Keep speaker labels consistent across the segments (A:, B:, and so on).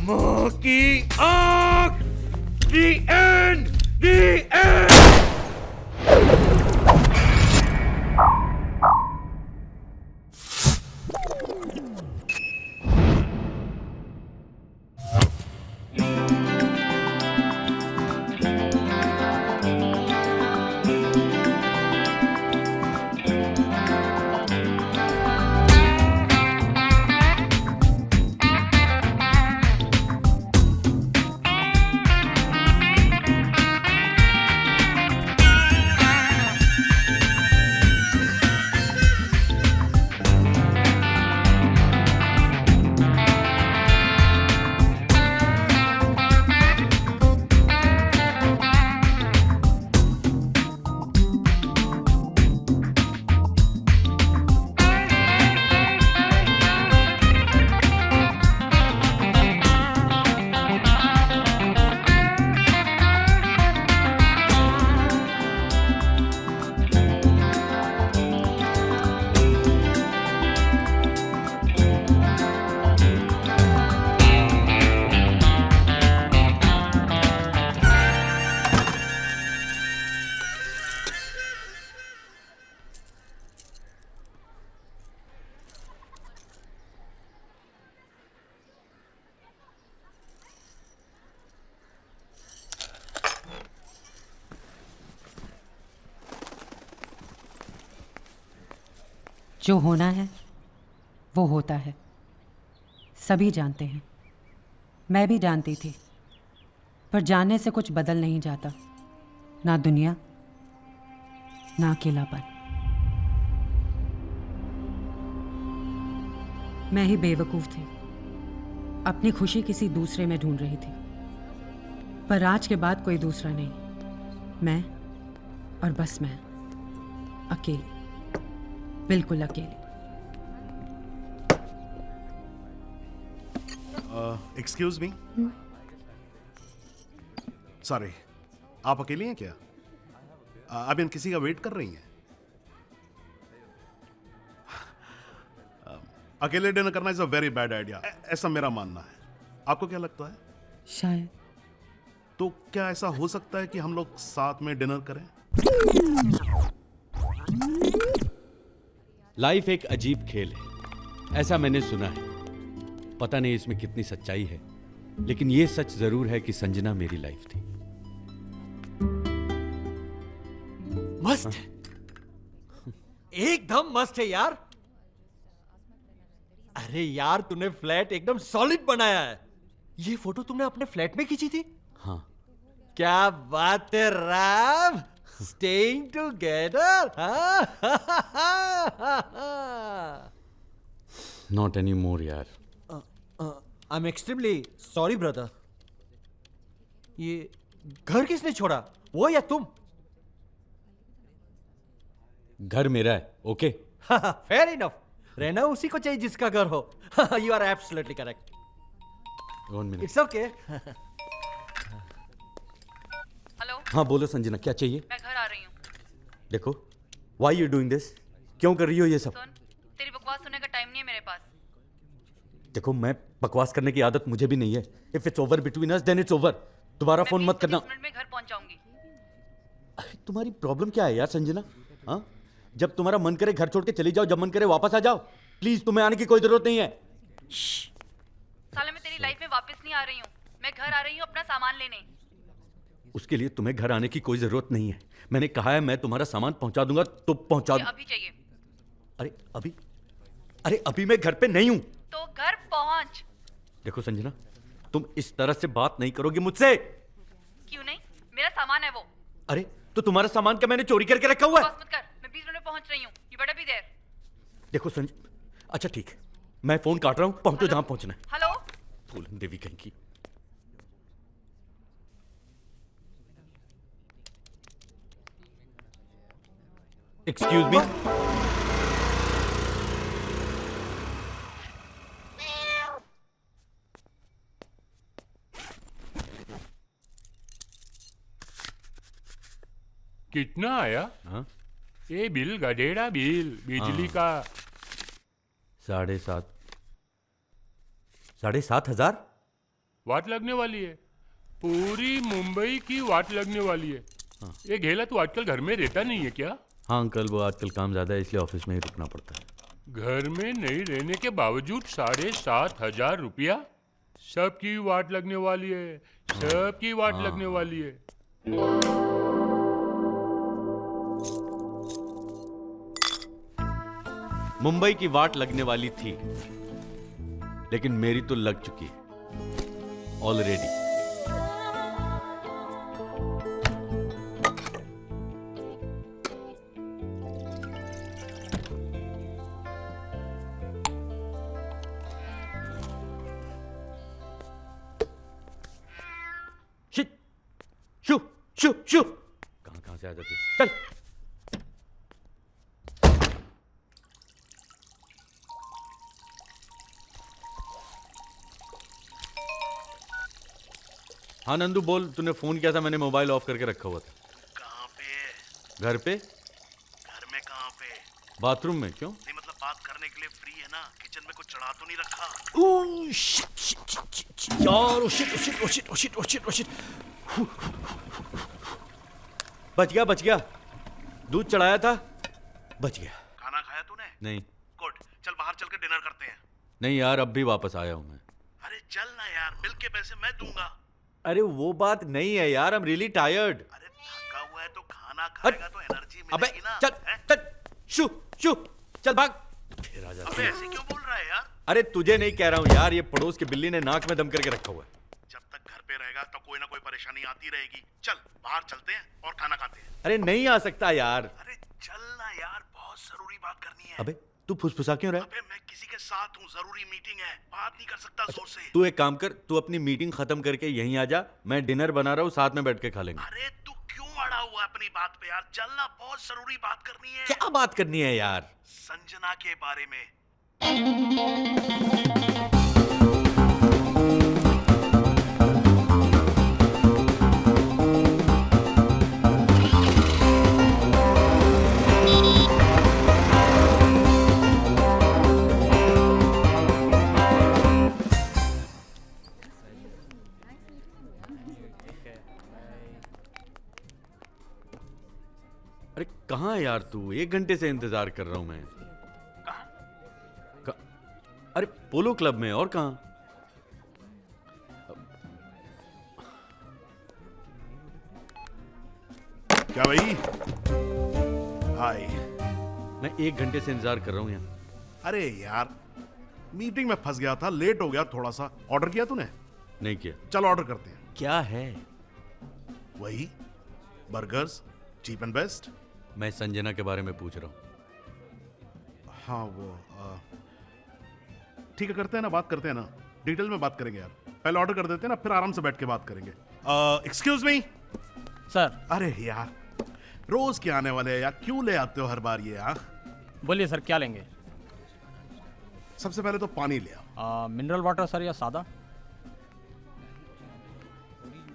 A: माँ की आंख। The end! The end!
B: जो होना है वो होता है, सभी जानते हैं। मैं भी जानती थी, पर जानने से कुछ बदल नहीं जाता, ना दुनिया ना अकेलापन। मैं ही बेवकूफ़ थी, अपनी खुशी किसी दूसरे में ढूंढ रही थी। पर आज के बाद कोई दूसरा नहीं, मैं और बस मैं, अकेली, बिल्कुल अकेली।
C: एक्सक्यूज मी, सॉरी, आप अकेली हैं क्या? अभी किसी का वेट कर रही हैं? अकेले डिनर करना is a very bad idea, ऐसा मेरा मानना है। आपको क्या लगता है?
B: शायद।
C: तो क्या ऐसा हो सकता है कि हम लोग साथ में डिनर करें?
D: लाइफ एक अजीब खेल है, ऐसा मैंने सुना है। पता नहीं इसमें कितनी सच्चाई है, लेकिन यह सच जरूर है कि संजना मेरी लाइफ थी।
A: मस्त है, एकदम मस्त है यार। अरे यार, तूने फ्लैट एकदम सॉलिड बनाया है। ये फोटो तुमने अपने फ्लैट में खींची थी?
D: हाँ।
A: क्या बात है Ram, staying together.
D: Not any more यार।
A: I am extremely sorry brother. ये घर किसने छोड़ा, वो या तुम?
D: घर मेरा है, ओके?
A: फेयर इनफ, रहना उसी को चाहिए जिसका घर हो। You are absolutely correct.
D: 1 minute.
A: It's okay.
E: Hello,
D: हाँ बोलो संजना, क्या चाहिए?
E: मैं घर आ रही हूँ।
D: देखो, व्हाई यू डूइंग दिस? क्यों कर रही हो ये सब?
E: सुन, तेरी बकवास सुनने का टाइम नहीं है मेरे पास।
D: देखो, मैं बकवास करने की आदत मुझे भी नहीं है। If it's over between us then it's over. दोबारा फोन मत करना।
E: 20 मिनट में घर पहुंच जाऊंगी।
D: अरे तुम्हारी प्रॉब्लम क्या है यार संजना? हाँ, जब तुम्हारा मन करे घर छोड़ के चली जाओ, जब मन करे वापस आ जाओ। प्लीज, तुम्हें आने की कोई जरूरत नहीं है।
E: साले मैं तेरी लाइफ में वापस नहीं आ रही हूँ। मैं घर आ रही हूँ अपना सामान लेने।
D: उसके लिए तुम्हें घर आने की कोई जरूरत नहीं है। मैंने कहा है मैं तुम्हारा सामान पहुंचा दूंगा तो पहुंचा
E: ये अभी चाहिए
D: अरे अभी मैं घर पे नहीं हूं।
E: तो घर पहुंच।
D: देखो संजना, तुम इस तरह से बात नहीं करोगी मुझसे।
E: क्यों नहीं, मेरा सामान है वो।
D: अरे तो तुम्हारा सामान क्या मैंने चोरी करके रखा हुआ है?
E: बकवास मत कर, मैं 20 मिनट में पहुंच रही हूँ। You better be there.
D: देखो अच्छा ठीक है, मैं फोन काट रहा हूं, पहुंचो जहां पहुंचना है।
E: हेलो,
D: फूलन देवी कहीं की। Excuse me.
F: कितना आया?
D: हाँ?
F: ये बिल गधेड़ा बिल बिजली का।
D: 7,500। 7,500?
F: वाट लगने वाली है, पूरी मुंबई की वाट लगने वाली है। ये घेला तू आजकल घर में रहता नहीं है क्या?
D: हाँ अंकल, वो आजकल काम ज़्यादा है इसलिए ऑफिस में ही रुकना पड़ता है।
F: घर में नहीं रहने के बावजूद 7,500 रुपया? सबकी वाट लगने वाली है, सबकी वाट लगने वाली है।
D: मुंबई की वाट लगने वाली थी, लेकिन मेरी तो लग चुकी है ऑलरेडी। शिट, शू शू शू, कहां से आ जाती है? चल। हाँ नंदू बोल, तूने फोन किया था, मैंने मोबाइल ऑफ करके रखा हुआ था।
C: कहाँ पे?
D: घर पे?
C: घर में कहाँ पे?
D: बाथरूम में। क्यों?
C: नहीं मतलब बात करने के लिए फ्री है ना? किचन में कुछ चढ़ा तो नहीं रखा?
A: ओह शिट यार, ओ शिट।
D: बच गया, दूध चढ़ाया था, बच गया।
C: खाना खाया तूने?
D: नहीं।
C: गुड, चल बाहर चल के डिनर करते हैं।
D: नहीं यार, अब भी वापस आया हूं मैं।
C: अरे चल ना यार, बिल के पैसे मैं दूंगा।
D: अरे वो बात नहीं है यार, आई एम रियली टायर्ड।
C: अरे थका हुआ है तो खाना खाएगा तो एनर्जी
D: अबे
C: मिलेगी ना।
D: चल
C: हैं?
D: चल, शू शू, चल भाग। फिर आ जाती
C: अबे
D: है।
C: ऐसे क्यों बोल रहा है यार?
D: अरे तुझे नहीं कह रहा हूँ यार, ये पड़ोस की बिल्ली ने नाक में दम करके रखा हुआ है।
C: जब तक घर पे रहेगा तो कोई ना कोई परेशानी आती रहेगी। चल बाहर चलते हैं और खाना खाते हैं।
D: अरे नहीं आ सकता यार।
C: अरे चल ना यार, बहुत जरूरी बात करनी है।
D: अबे तू फुसफुसा क्यों रहा है?
C: अबे मैं किसी के साथ हूँ, जरूरी मीटिंग है, बात नहीं कर सकता जोर से।
D: तू एक काम कर, तू अपनी मीटिंग खत्म करके यहीं आ जा, मैं डिनर बना रहा हूँ, साथ में बैठ के खा लेंगे।
C: अरे तू क्यों अड़ा हुआ है अपनी बात पे यार? चल ना, बहुत जरूरी बात करनी है।
D: क्या बात करनी है यार?
C: संजना के बारे में।
D: अरे कहाँ है यार तू? 1 घंटे से इंतजार कर रहा हूं मैं। अरे पोलो क्लब में। और कहाँ?
C: क्या भाई? हाय।
D: मैं 1 घंटे से इंतजार कर रहा हूं यहाँ।
C: अरे यार, मीटिंग में फंस गया था, लेट हो गया थोड़ा सा। ऑर्डर किया तूने?
D: नहीं किया।
C: चल ऑर्डर करते हैं।
D: क्या है?
C: वही बर्गर्स, चीप एंड बेस्ट।
D: मैं संजना के बारे में पूछ रहा हूँ।
C: हाँ वो ठीक है, करते हैं ना, बात करते हैं ना, डिटेल में बात करेंगे यार। पहले ऑर्डर कर देते हैं ना, फिर आराम से बैठ के बात करेंगे। Excuse me
G: sir.
C: अरे यार, रोज के आने वाले हैं यार, क्यों ले आते हो हर बार ये यार?
G: बोलिए सर, क्या लेंगे?
C: सबसे पहले तो पानी ले आओ।
G: मिनरल वाटर सर या सादा?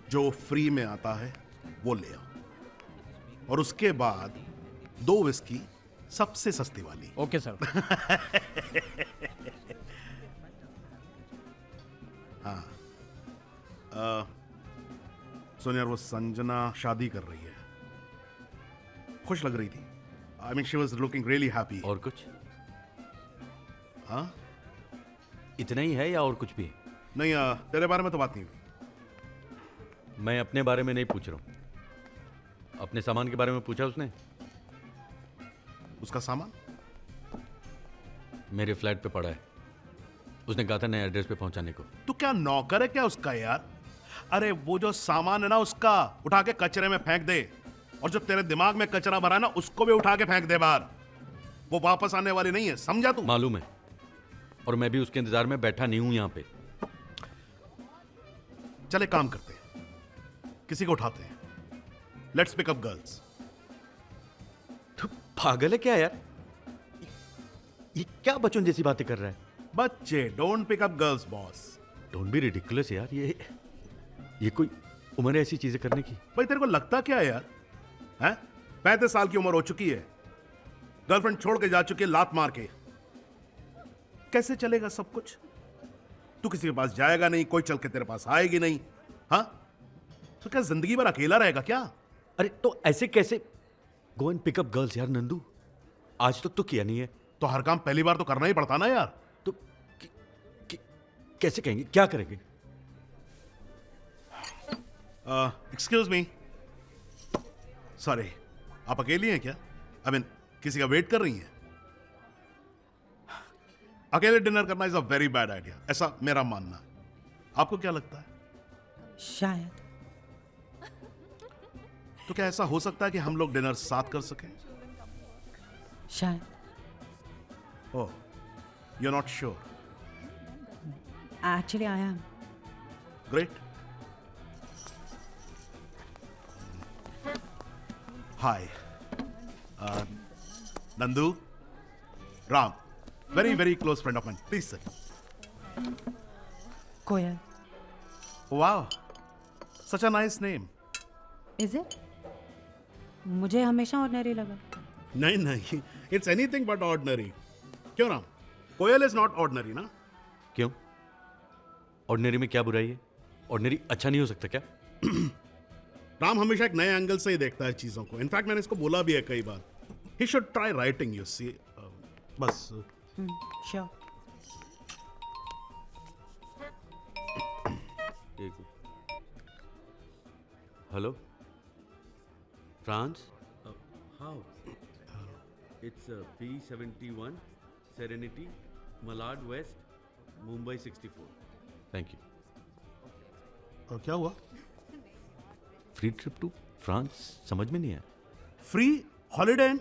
C: जो फ्री में आता है वो ले आओ, और उसके बाद 2 विस्की, सबसे सस्ती वाली।
G: Okay sir.
C: हाँ सुन यार, वो संजना शादी कर रही है, खुश लग रही थी। I mean she was looking really happy.
D: और कुछ?
C: हाँ
D: इतना ही है या और कुछ भी है?
C: नहीं, तेरे बारे में तो बात नहीं हुई।
D: मैं अपने बारे में नहीं पूछ रहा हूँ, अपने सामान के बारे में पूछा उसने।
C: उसका सामान
D: मेरे फ्लैट पे पड़ा है, उसने कहा था नए एड्रेस पे पहुंचाने को।
C: तू क्या नौकर है क्या उसका यार? अरे वो जो सामान है ना उसका, उठा के कचरे में फेंक दे, और जो तेरे दिमाग में कचरा भरा है ना उसको भी उठा के फेंक दे बाहर। वो वापस आने वाली नहीं है, समझा तू?
D: मालूम है, और मैं भी उसके इंतजार में बैठा नहीं हूं यहाँ पे।
C: चले काम करते हैं, किसी को उठाते हैं। Let's pick up girls.
D: तू पागल है क्या यार? ये क्या बच्चों जैसी बातें कर रहा है?
C: बच्चे, don't pick up girls boss.
D: Don't be ridiculous यार, ये कोई उम्र है ऐसी चीजें करने की?
C: भाई तेरे को लगता क्या है यार? हैं? 35 साल की उम्र हो चुकी है, गर्लफ्रेंड छोड़ के जा चुकी है लात मार के। कैसे चलेगा सब कुछ? तू किसी के पास जाएगा नहीं, कोई चल के तेरे पास आएगी नहीं। हाँ, तो क्या जिंदगी भर अकेला रहेगा क्या?
D: अरे तो ऐसे कैसे? गो एंड पिकअप गर्ल्स यार नंदू, आज तक तो किया नहीं है।
C: तो हर काम पहली बार तो करना ही पड़ता ना यार।
D: तो कैसे कहेंगे, क्या करेंगे?
C: एक्सक्यूज मी, सॉरी, आप अकेली हैं क्या? आई मीन किसी का वेट कर रही हैं? अकेले डिनर करना is a very bad idea, ऐसा मेरा मानना है। आपको क्या लगता है?
B: शायद।
C: तो क्या ऐसा हो सकता है कि हम लोग डिनर साथ कर सकें?
B: शायद।
C: Oh, you are not sure?
B: Actually I am.
C: Great. Hi, Nandu, Ram, very very close friend of mine, please sir.
B: Koyal.
C: Wow, such a nice name.
B: Is it? मुझे हमेशा ऑर्डिनरी लगा।
C: नहीं नहीं, it's anything but ordinary. क्यों राम? कोयल is not ordinary ना?
D: क्यों? Ordinary में क्या बुराई है? ऑर्डिनरी अच्छा नहीं हो सकता क्या?
C: राम हमेशा एक नए एंगल से ही देखता है चीजों को। इनफैक्ट मैंने इसको बोला भी है कई बार, he should try writing, you see. बस
B: sure.
D: Hello France, how? It's P71 serenity, Malad waste, Mumbai 64। Thank you.
C: क्या हुआ?
D: फ्री ट्रिप टू फ्रांस, समझ में नहीं आया।
C: Free holiday in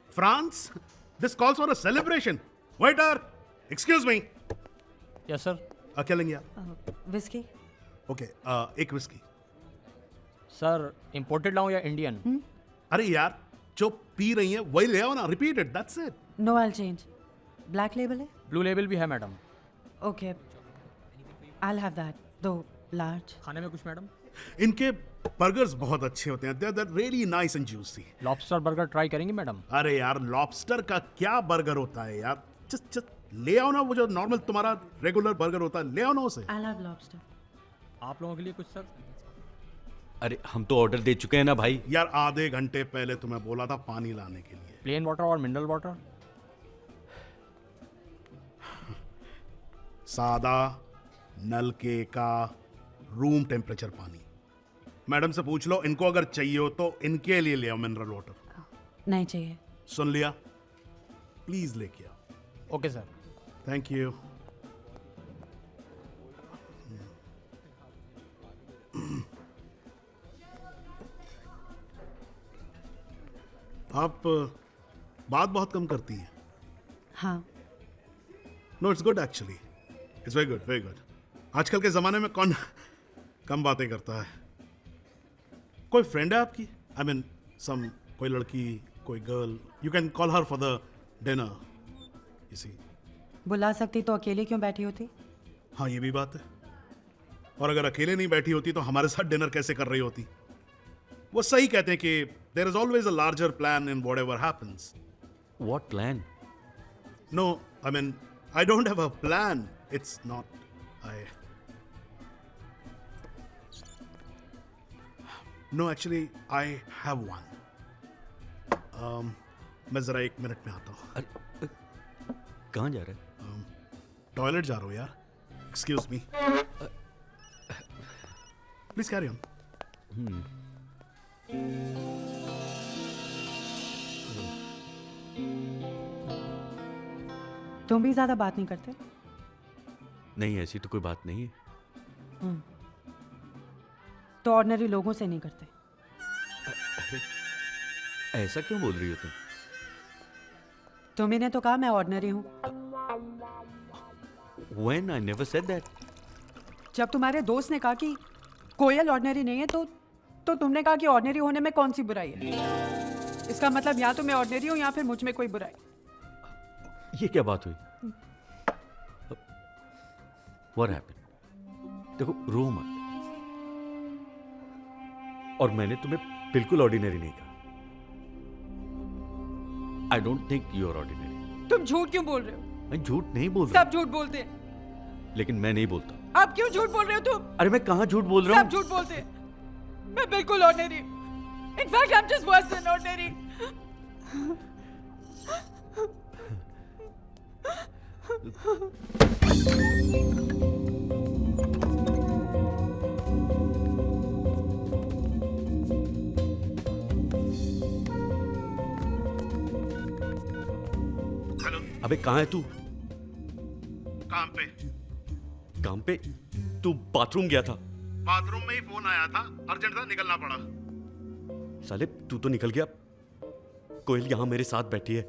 C: France? This calls for a celebration. Waiter, excuse me.
G: Yes sir.
C: क्या लेंगे आप?
B: विस्की।
C: ओके, एक विस्की।
G: सर इंपोर्टेड लाऊं या इंडियन?
C: अरे यार, जो पी रही है वही ले आओ ना, repeat it, that's it.
B: No, I change. Black label है?
G: ब्लू लेबल भी है madam.
B: Okay, I have that, 2 large.
G: खाने में कुछ मैडम?
C: इनके बर्गर्स बहुत अच्छे होते हैं, they are really nice and juicy.
G: Lobster burger try करेंगे मैडम?
C: अरे यार, लॉबस्टर का क्या बर्गर होता है यार? जस्ट ले आओ ना, वो जो नॉर्मल तुम्हारा रेगुलर बर्गर होता है, ले आओ ना उसे।
B: I have lobster.
G: आप लोगों के लिए कुछ सर?
D: अरे हम तो ऑर्डर दे चुके हैं ना भाई।
C: यार आधे घंटे पहले तुम्हें बोला था पानी लाने के लिए।
G: प्लेन वाटर और मिनरल वाटर?
C: सादा, नलके का, रूम टेम्परेचर पानी। मैडम से पूछ लो, इनको अगर चाहिए हो तो इनके लिए ले आओ मिनरल वाटर।
B: नहीं चाहिए।
C: सुन लिया? प्लीज लेके आओ।
G: Okay sir.
C: Thank you. आप बात बहुत कम करती हैं।
B: हाँ।
C: No, it's good actually, it's very good, very good. आजकल के ज़माने में कौन कम बातें करता है? कोई फ्रेंड है आपकी? आई मीन सम, कोई लड़की, कोई girl, you can call her for the dinner, you see.
B: बुला सकती तो अकेले क्यों बैठी होती?
C: हाँ, ये भी बात है। और अगर अकेले नहीं बैठी होती तो हमारे साथ डिनर कैसे कर रही होती? वो सही कहते हैं कि there is always a larger plan in whatever happens.
D: What plan?
C: No, I mean I don't have a plan, it's not I. No, actually I have one. मैं जरा 1 मिनट में आता हूँ।
D: अरे कहाँ जा रहा है?
C: टॉयलेट जा रहा हूँ यार। Excuse me, please carry on.
B: तुम भी ज्यादा बात नहीं करते?
D: नहीं, ऐसी तो कोई बात नहीं है।
B: तो ऑर्डिनरी लोगों से नहीं करते?
D: ऐसा क्यों बोल रही हो तुम?
B: तुम्ही ने तो कहा मैं ऑर्डिनरी हूँ।
D: When? I never said that.
B: जब तुम्हारे दोस्त ने कहा कि कोयल ऑर्डिनरी नहीं है तो तुमने कहा कि ऑर्डिनरी होने में कौन सी बुराई है? इसका मतलब या तो मैं ऑर्डिनरी हूँ या फिर मुझ में कोई बुराई।
D: ये क्या बात हुई? What happened? देखो, रो मत। और मैंने तुम्हें बिल्कुल ऑर्डिनरी नहीं कहा। I don't think you are ordinary.
B: तुम झूठ क्यों बोल रहे हो?
D: मैं झूठ नहीं बोल रहा।
B: सब झूठ बोलते हैं।
D: लेकिन मैं नहीं बोलता।
B: आप क्यों झूठ बोल रहे हो तुम?
D: अरे मैं कहाँ झूठ बोल रहा
B: सब
D: हूँ?
B: झूठ बोलते हैं। मैं बिल्कुल ordinary. In fact I am just worse than ordinary.
D: अबे कहाँ है तू?
C: काम पे।
D: काम पे? तू बाथरूम गया था?
C: बाथरूम में ही फोन आया था, अर्जेंट था, निकलना पड़ा।
D: साले तू तो निकल गया। कोयल यहाँ मेरे साथ बैठी है।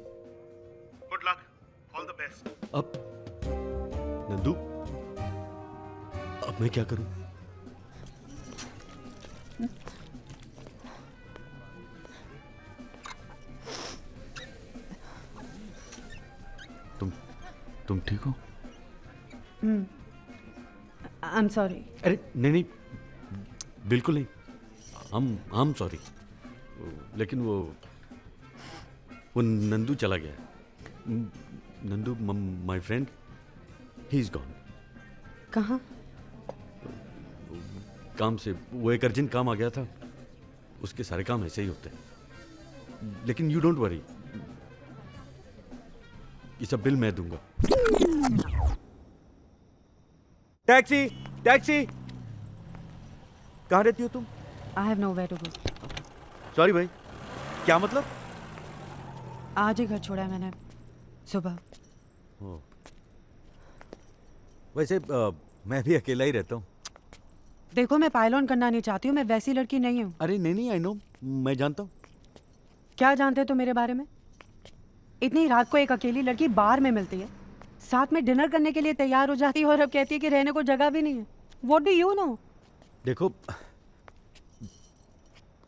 C: Good luck, all the best.
D: अब नंदू, अब मैं क्या करूं? तुम ठीक हो?
B: I am sorry.
D: अरे नहीं, बिल्कुल नहीं। I'm sorry. लेकिन वो नंदू चला गया है। Nandu my friend, he is gone.
B: कहाँ?
D: काम से वो एक अर्जेंट काम आ गया था। उसके सारे काम ऐसे ही होते हैं। लेकिन यू डोंट वरी, ये सब बिल मैं दूंगा।
A: Taxi, taxi. कहाँ रहती हो तुम?
B: I have nowhere to go.
A: Sorry भाई, क्या मतलब?
B: आज ही घर छोड़ा है मैंने, सुबह।
A: वैसे मैं भी अकेला ही रहता हूँ।
B: देखो, मैं पायलॉन करना नहीं चाहती हूँ, मैं वैसी लड़की नहीं हूँ।
A: अरे नहीं, आई नो, मैं जानता हूँ।
B: क्या जानते हो तुम मेरे बारे में? इतनी रात को एक अकेली लड़की बार में मिलती है, साथ में डिनर करने के लिए तैयार हो जाती है, और अब कहती है कि रहने को जगह भी नहीं है। What do you know?
D: देखो,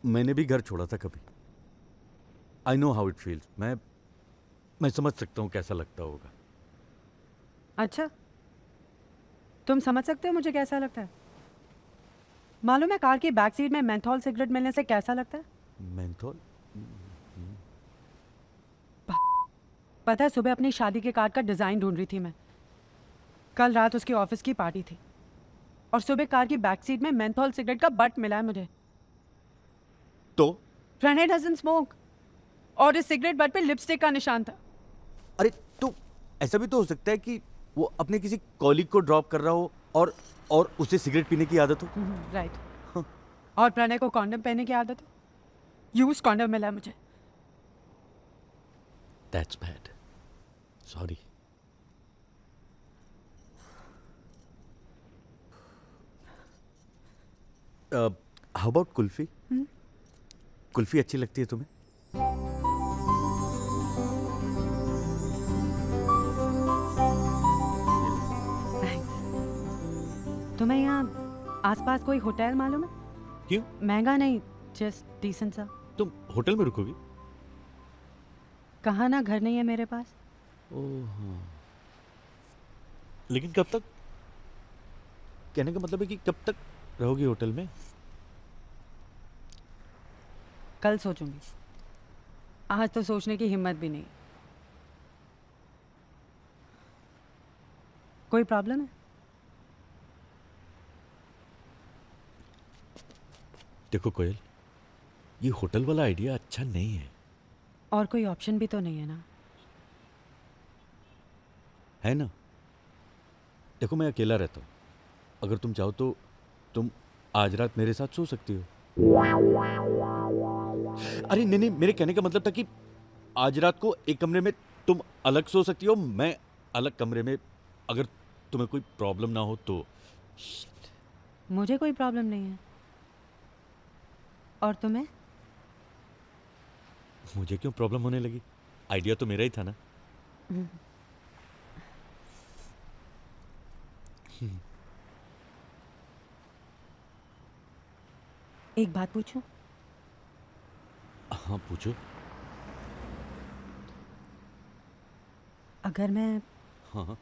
D: मैंने भी घर छोड़ा था कभी। I know how it feels. मैं समझ सकता हूँ कैसा लगता होगा।
B: अच्छा, तुम समझ सकते हो मुझे कैसा लगता है? मालूम है कार की बैक सीट में मेंथोल सिगरेट मिलने से कैसा लगता है?
D: मेंथोल?
B: पता है, सुबह अपनी शादी के कार्ड का डिज़ाइन ढूंढ रही थी मैं। कल रात उसकी ऑफिस की पार्टी थी, और सुबह कार की बैक सीट में मेंथोल सिगरेट का बट मिला है मुझे।
D: तो
B: प्रणय डजंट स्मोक, और इस सिगरेट बट पे लिपस्टिक का निशान था।
A: अरे तो ऐसा भी तो हो सकता है कि वो अपने किसी कॉलीग को ड्रॉप कर रहा हो और उसे सिगरेट पीने की आदत हो।
B: राइट। और प्रणय को कॉन्डम पहनने की आदत हो। यूज कॉन्डम मिला है मुझे।
D: That's bad, sorry.
A: How about kulfi? Kulfi अच्छी लगती है तुम्हें?
B: तुम्हें यहाँ आसपास कोई होटल मालूम है?
A: क्यों?
B: महंगा नहीं, जस्ट डिसेंट सा।
A: तुम होटल में रुकोगी?
B: कहा ना, घर नहीं है मेरे पास।
A: लेकिन कब तक? कहने का मतलब है कि कब तक रहोगी होटल में?
B: कल सोचूंगी, आज तो सोचने की हिम्मत भी नहीं। कोई प्रॉब्लम है?
A: देखो कोयल, ये होटल वाला आइडिया अच्छा नहीं है।
B: और कोई ऑप्शन भी तो नहीं है ना?
A: है ना? देखो, मैं अकेला रहता हूँ। अगर तुम चाहो तो तुम आज रात मेरे साथ सो सकती हो। अरे नहीं, मेरे कहने का मतलब था कि आज रात को एक कमरे में तुम अलग सो सकती हो, मैं अलग कमरे में, अगर तुम्हें कोई प्रॉब्लम ना हो तो।
B: मुझे कोई प्रॉब्लम नहीं है। और तुम्हें?
A: मुझे क्यों प्रॉब्लम होने लगी? आइडिया तो मेरा ही था ना।
B: एक बात पूछूं?
A: हाँ पूछो।
B: अगर मैं
A: हाँ।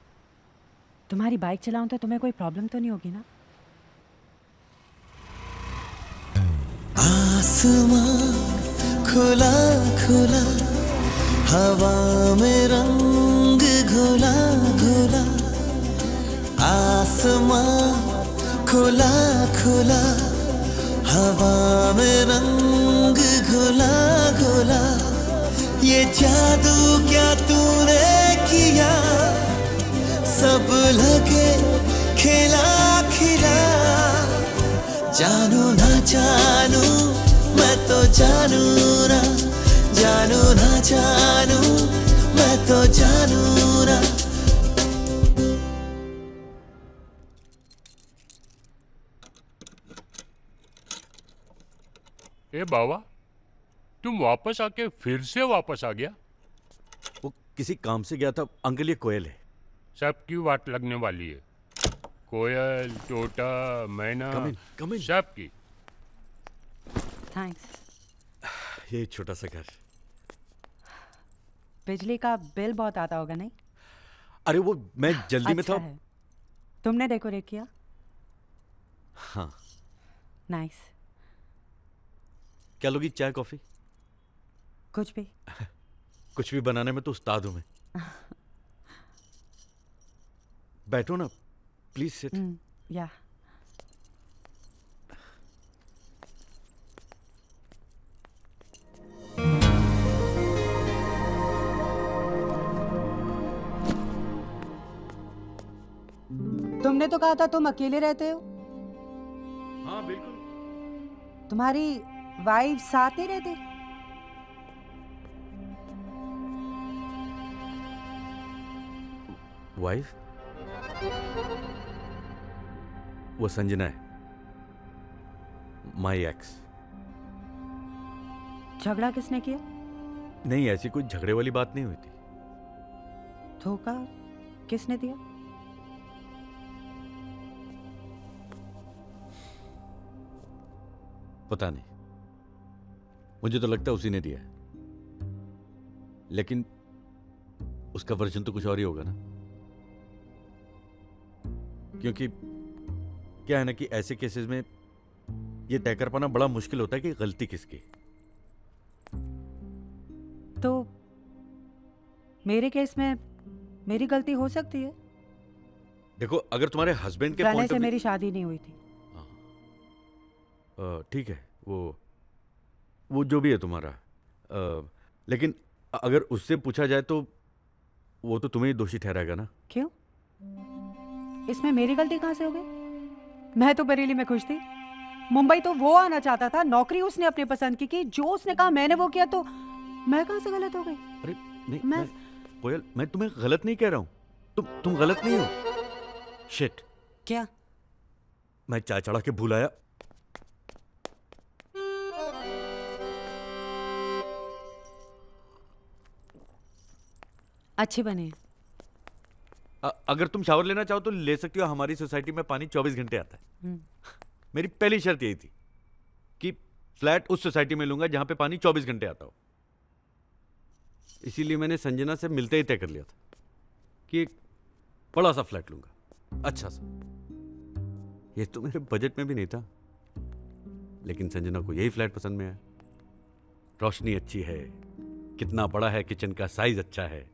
B: तुम्हारी बाइक चलाऊं तो तुम्हें कोई प्रॉब्लम तो नहीं होगी ना?
H: आसमां खुला खुला, हवा में रंग घुला घुला, खुला खुला हवा में रंग घुला घुला ये जादू क्या तूने किया सब लगे खिला खिला जानू ना जानू मैं तो जानू ना जानू ना जानू मैं तो जानू ना
F: ए बाबा, तुम वापस आके फिर से वापस आ गया।
A: वो किसी काम से गया था अंकल। ये कोयल है।
F: सबकी वाट लगने वाली है। कोयल, तोता, मैना,
A: come in.
F: सबकी।
B: थैंक्स।
A: ये छोटा सा घर।
B: बिजली का बिल बहुत आता होगा नहीं?
A: अरे वो मैं जल्दी में
B: अच्छा
A: था।
B: है। तुमने डेकोरेट किया?
A: हाँ।
B: नाइस।
A: क्या लोगी, चाय कॉफी?
B: कुछ भी।
A: कुछ भी बनाने में तो उस्ताद हूं मैं। बैठो ना, प्लीज सिट।
B: या तुमने तो कहा था तुम अकेले रहते हो।
A: हाँ बिल्कुल।
B: तुम्हारी वाइफ साथ नहीं रहती?
A: वाइफ? वो संजना है, माई एक्स।
B: झगड़ा किसने किया?
A: नहीं, ऐसी कोई झगड़े वाली बात नहीं हुई थी।
B: धोखा किसने दिया?
A: पता नहीं, मुझे तो लगता है उसी ने दिया है, लेकिन उसका वर्जन तो कुछ और ही होगा ना। क्योंकि क्या है ना कि ऐसे केसेस में ये तय कर पाना बड़ा मुश्किल होता है कि गलती किसकी।
B: तो मेरे केस में मेरी गलती हो सकती है।
A: देखो, अगर तुम्हारे हस्बैंड के
B: पहले
A: पॉइंट
B: से मेरी शादी नहीं हुई थी।
A: ठीक है, वो जो भी है तुम्हारा, लेकिन अगर उससे पूछा जाए तो वो तो तुम्हें ही दोषी ठहराएगा ना।
B: क्यों? इसमें मेरी गलती कहां से हो गई? मैं तो बरेली में खुश थी। मुंबई तो वो आना चाहता था, नौकरी उसने अपनी पसंद की, जो उसने कहा मैंने वो किया, तो मैं कहां से गलत हो गई?
A: अरे नहीं,
B: मैं
A: कोयल, मैं तुम्हें गलत नहीं कह रहा हूं। तुम गलत नहीं हो। शिट,
B: क्या?
A: मैं चाय चढ़ा के भूल आया।
B: अच्छे बने।
A: अगर तुम शावर लेना चाहो तो ले सकती हो। हमारी सोसाइटी में पानी 24 घंटे आता है। मेरी पहली शर्त यही थी कि फ्लैट उस सोसाइटी में लूंगा जहां पे पानी 24 घंटे आता हो। इसीलिए मैंने संजना से मिलते ही तय कर लिया था कि एक बड़ा सा फ्लैट लूंगा, अच्छा सा। ये तो मेरे बजट में भी नहीं था, लेकिन संजना को यही फ्लैट पसंद में आया। रोशनी अच्छी है, कितना बड़ा है, किचन का साइज अच्छा है,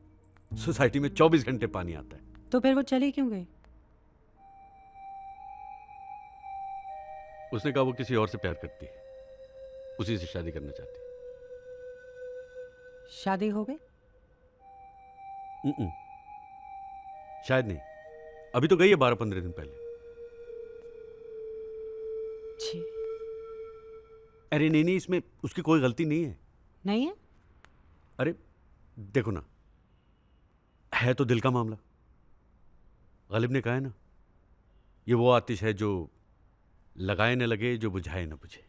A: सोसाइटी में 24 घंटे पानी आता है।
B: तो फिर वो चली क्यों गई?
A: उसने कहा वो किसी और से प्यार करती है, उसी से शादी करना चाहती है।
B: शादी हो गई?
A: शायद नहीं, अभी तो गई है 12-15 दिन पहले।
B: छी,
A: अरे नहीं, इसमें उसकी कोई गलती नहीं है।
B: नहीं है?
A: अरे देखो ना, है तो दिल का मामला। गालिब ने कहा है ना, ये वो आतिश है जो लगाए न लगे, जो बुझाए न बुझे।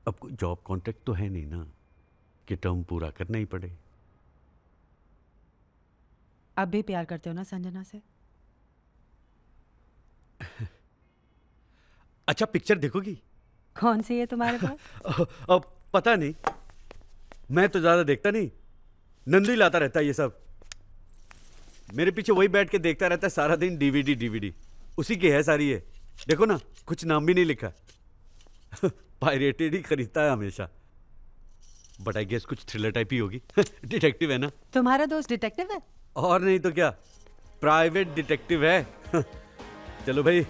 A: अब कोई जॉब कॉन्ट्रैक्ट तो है नहीं ना कि टर्म पूरा करना ही पड़े।
B: अब भी प्यार करते हो ना संजना से?
A: अच्छा, पिक्चर देखोगी?
B: कौन सी है तुम्हारे पास?
A: अब पता नहीं, मैं तो ज्यादा देखता नहीं, नंदू ही लाता रहता है ये सब। मेरे पीछे वही बैठ के देखता रहता है सारा दिन। डीवीडी उसी की है सारी। है देखो ना, कुछ नाम भी नहीं लिखा। पायरेटेड ही खरीदता है हमेशा। बट आई गेस कुछ थ्रिलर टाइप ही होगी। डिटेक्टिव है ना?
B: तुम्हारा दोस्त डिटेक्टिव है?
A: और नहीं तो क्या, प्राइवेट डिटेक्टिव है। चलो भाई,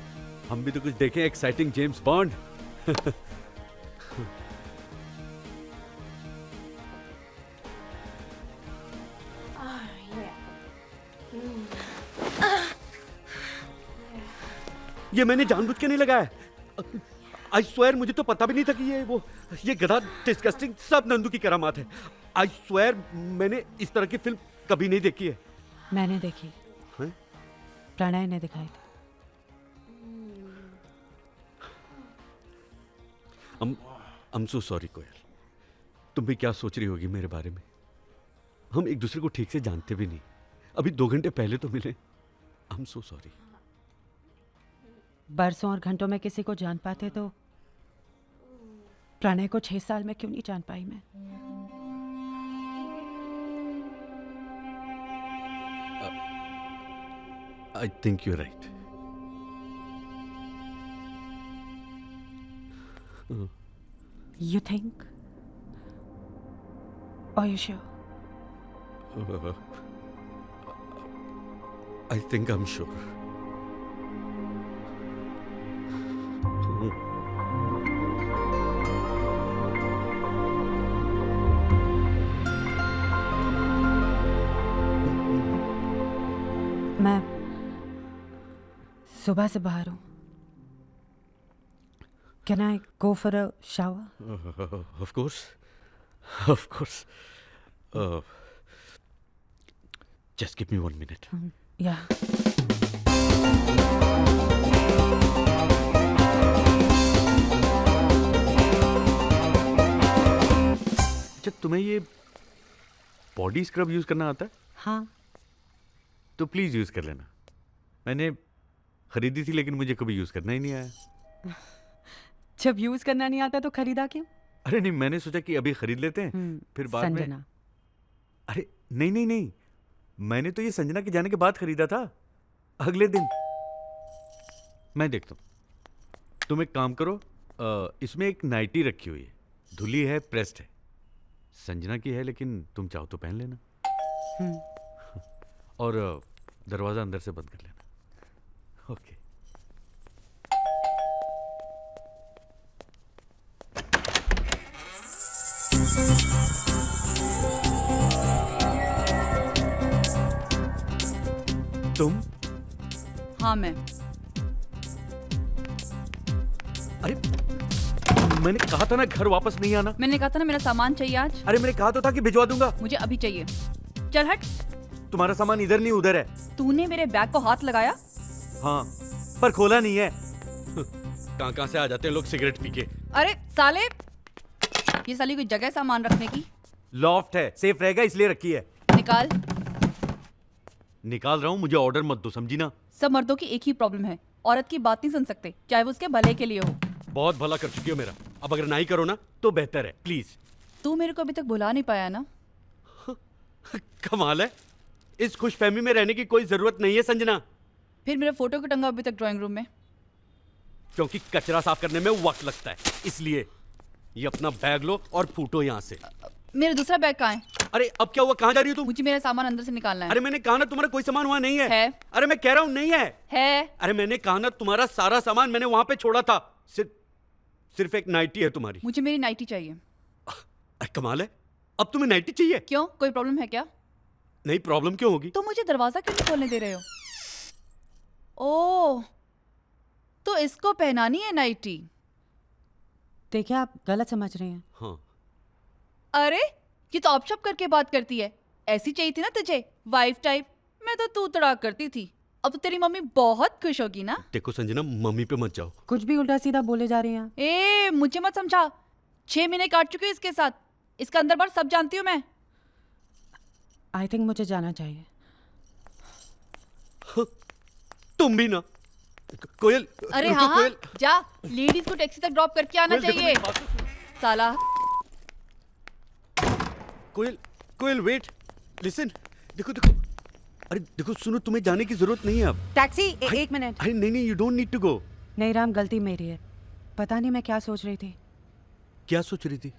A: हम भी तो कुछ देखें एक्साइटिंग जेम्स बॉन्ड। ये मैंने जानबूझ के नहीं लगाया। आई स्वेयर मुझे तो पता भी नहीं था कि ये गधा डिस्गस्टिंग सब नंदू की करामात है। आई स्वेयर मैंने इस तरह की फिल्म कभी नहीं देखी है।
B: मैंने देखी,
A: हैं?
B: प्रणय ने दिखाई थी।
A: I'm so sorry कोयल। तुम भी क्या सोच रही होगी मेरे बारे में? हम एक दूसरे को ठीक से जानते भी नहीं, अभी 2 घंटे पहले तो मिले। I'm so sorry।
B: बरसों और घंटों में किसी को जान पाते तो प्रणय को 6 साल में क्यों नहीं जान पाई मैं?
A: I think you're right।
B: You think? Are you sure?
A: I think I'm sure।
B: मैं सुबह से बाहर हूँ। Can I go for a shower?
A: Of course, of course। Just give me 1 minute।
B: Yeah.
A: अच्छा, तुम्हें ये बॉडी स्क्रब यूज करना आता है?
B: हाँ,
A: तो प्लीज यूज कर लेना। मैंने खरीदी थी लेकिन मुझे कभी यूज करना ही नहीं आया।
B: जब यूज करना नहीं आता तो खरीदा क्यों?
A: अरे नहीं, मैंने सोचा कि अभी खरीद लेते हैं, फिर बाद में।
B: संजना।
A: अरे नहीं नहीं नहीं, मैंने तो ये संजना के जाने के बाद खरीदा था, अगले दिन। मैं देखता हूँ। तुम एक काम करो, इसमें एक नाइटी रखी हुई है, धुली है, प्रेस्ड है, संजना की है, लेकिन तुम चाहो तो पहन लेना। और दरवाजा अंदर से बंद कर लेना। ओके। तुम?
E: हाँ मैं।
A: अरे मैंने कहा था ना घर वापस नहीं आना।
E: मैंने कहा था ना मेरा सामान चाहिए आज।
A: अरे मैंने कहा तो था कि भिजवा दूंगा।
E: मुझे अभी चाहिए। चल हट।
A: तुम्हारा सामान इधर नहीं उधर है।
E: तूने मेरे बैग को हाथ लगाया?
A: हाँ, पर खोला नहीं है। कहाँ से आ जाते हैं लोग सिगरेट पी के।
E: अरे साले, ये साली कोई जगह है सामान रखने की?
A: लॉफ्ट है, सेफ रहेगा इसलिए रखी है।
E: निकाल।
A: निकाल रहा हूँ, मुझे ऑर्डर मत दो, समझी ना?
E: सब मर्दों की एक ही प्रॉब्लम है, औरत की बात नहीं सुन सकते, चाहे वो उसके भले के लिए हो।
A: बहुत भला कर चुकी हो मेरा, अब अगर ना ही करो ना तो बेहतर है, प्लीज।
E: तू मेरे को अभी तक भुला नहीं पाया ना?
A: कमाल है, इस खुशफहमी में रहने की कोई जरूरत नहीं है संजना।
E: फिर मेरा फोटो क्यों टंगा अभी तक ड्राइंग रूम में?
A: क्योंकि कचरा साफ करने में वक्त लगता है, इसलिए। ये अपना बैग लो और फूटो यहाँ से।
E: मेरा दूसरा बैग कहाँ है?
A: अरे अब क्या हुआ, कहाँ जा रही हो तुम?
E: मुझे मेरा सामान अंदर से निकालना है।
A: अरे मैंने कहा ना तुम्हारा कोई सामान वहाँ नहीं है।
E: है।
A: अरे मैं कह रहा हूँ नहीं है।
E: है।
A: अरे मैंने कहा ना तुम्हारा सारा सामान मैंने वहां पे छोड़ा था, सिर्फ एक नाइटी है तुम्हारी।
E: मुझे मेरी नाइटी चाहिए।
A: अरे कमाल है, अब तुम्हें नाइटी चाहिए?
E: क्यों, कोई प्रॉब्लम है क्या?
A: नहीं, प्रॉब्लम क्यों होगी?
E: तो मुझे दरवाजा क्यों नहीं खोलने दे रहे हो? ओह, तो इसको पहनानी है नाइटी?
B: देखिए आप गलत समझ रहे हैं।
A: हाँ।
E: अरे ये तो ऑप शॉप करके बात करती है। ऐसी चाहिए थी ना तुझे, वाइफ टाइप। मैं तो तू तड़ाक करती थी। अब तो तेरी मम्मी बहुत खुश होगी ना?
A: देखो संजना, मम्मी पे मत जाओ।
B: कुछ भी उल्टा सीधा बोले जा रहे हैं।
E: ए, मुझे मत समझा। 6 महीने काट चुके हो इसके साथ, इसका अंदर बार सब जानती हूँ मैं।
B: आई थिंक मुझे जाना चाहिए।
A: तुम भी ना कोयल।
E: अरे
A: रुको,
E: हाँ,
A: कोयल।
E: जा, लेडीज को टैक्सी तक ड्रॉप करके आना
A: कोयल, देखो
E: चाहिए।
A: मेरी बात तो सुनो।
E: साला।
A: कोयल, कोयल वेट, लिसन, देखो देखो। अरे देखो सुनो, तुम्हें जाने की जरूरत नहीं है अब।
B: टैक्सी,
A: अरे,
B: एक मिनट।
A: अरे नहीं नहीं, you don't need to go.
B: नहीं राम, गलती मेरी है। पता नहीं मैं क्या सोच रही थी।
A: क्या सोच रही थी?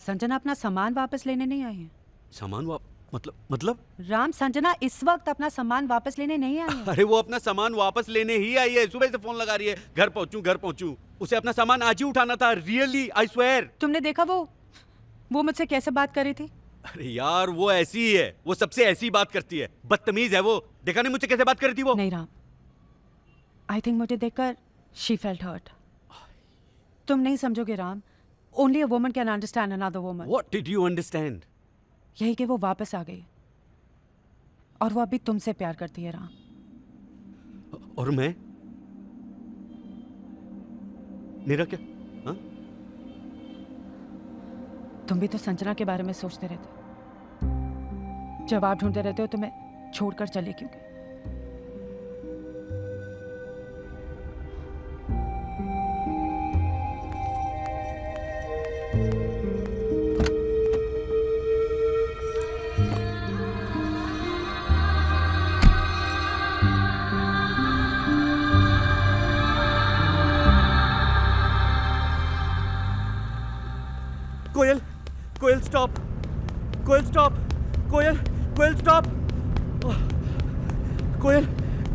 B: संजना अपना सामान वापस लेने नहीं आई है।
A: सामान मतलब
B: राम, संजना इस वक्त अपना सामान वापस लेने नहीं आई है।
A: अरे वो अपना सामान वापस लेने ही आई है, सुबह से फोन लगा रही है, घर पहुंचूं। उसे अपना सामान आज ही उठाना था, रियली आई स्वेयर।
B: तुमने देखा वो मुझसे कैसे बात कर रही थी?
A: अरे यार वो ऐसी ही है, वो सबसे ऐसी बात करती है, बदतमीज है वो। देखा नहीं मुझसे कैसे बात कर रही थी वो?
B: नहीं राम, आई थिंक मुझे देखकर शी फेल्ट हर्ट। तुम नहीं समझोगे Ram, only a woman can understand another woman.
A: What did you understand?
B: यही कि वो वापस आ गई और वो अभी तुमसे प्यार करती है राम।
A: और मैं? मेरा क्या? हाँ?
B: तुम भी तो संजना के बारे में सोचते रहते, जवाब ढूंढते रहते हो, तुम्हें छोड़कर चले क्यों गए?
A: कोयल, कोयल स्टॉप, कोयल स्टॉप, कोयल, कोयल स्टॉप, कोयल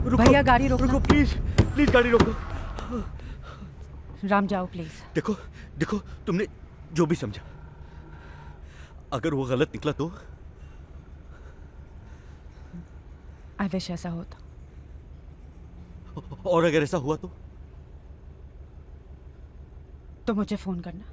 A: रुको।
B: भैया, गाड़ी रोकना।
A: रुको प्लीज, प्लीज गाड़ी रोको।
B: राम जाओ प्लीज।
A: देखो देखो, तुमने जो भी समझा, अगर वो गलत निकला तो?
B: आई विश ऐसा होता।
A: और अगर ऐसा हुआ तो
B: मुझे फोन करना।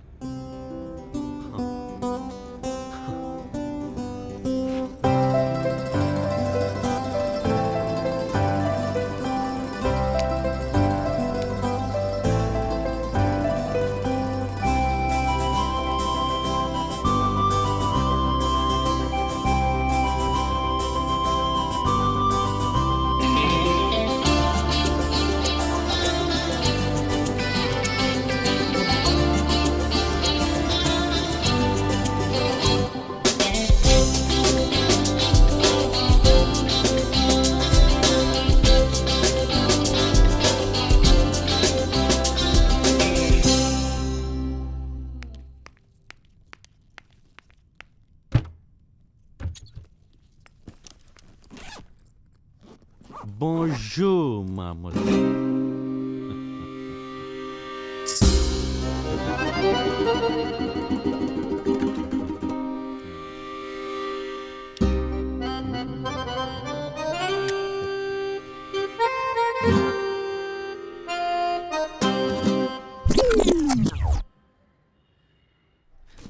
D: Bonjour, mademoiselle.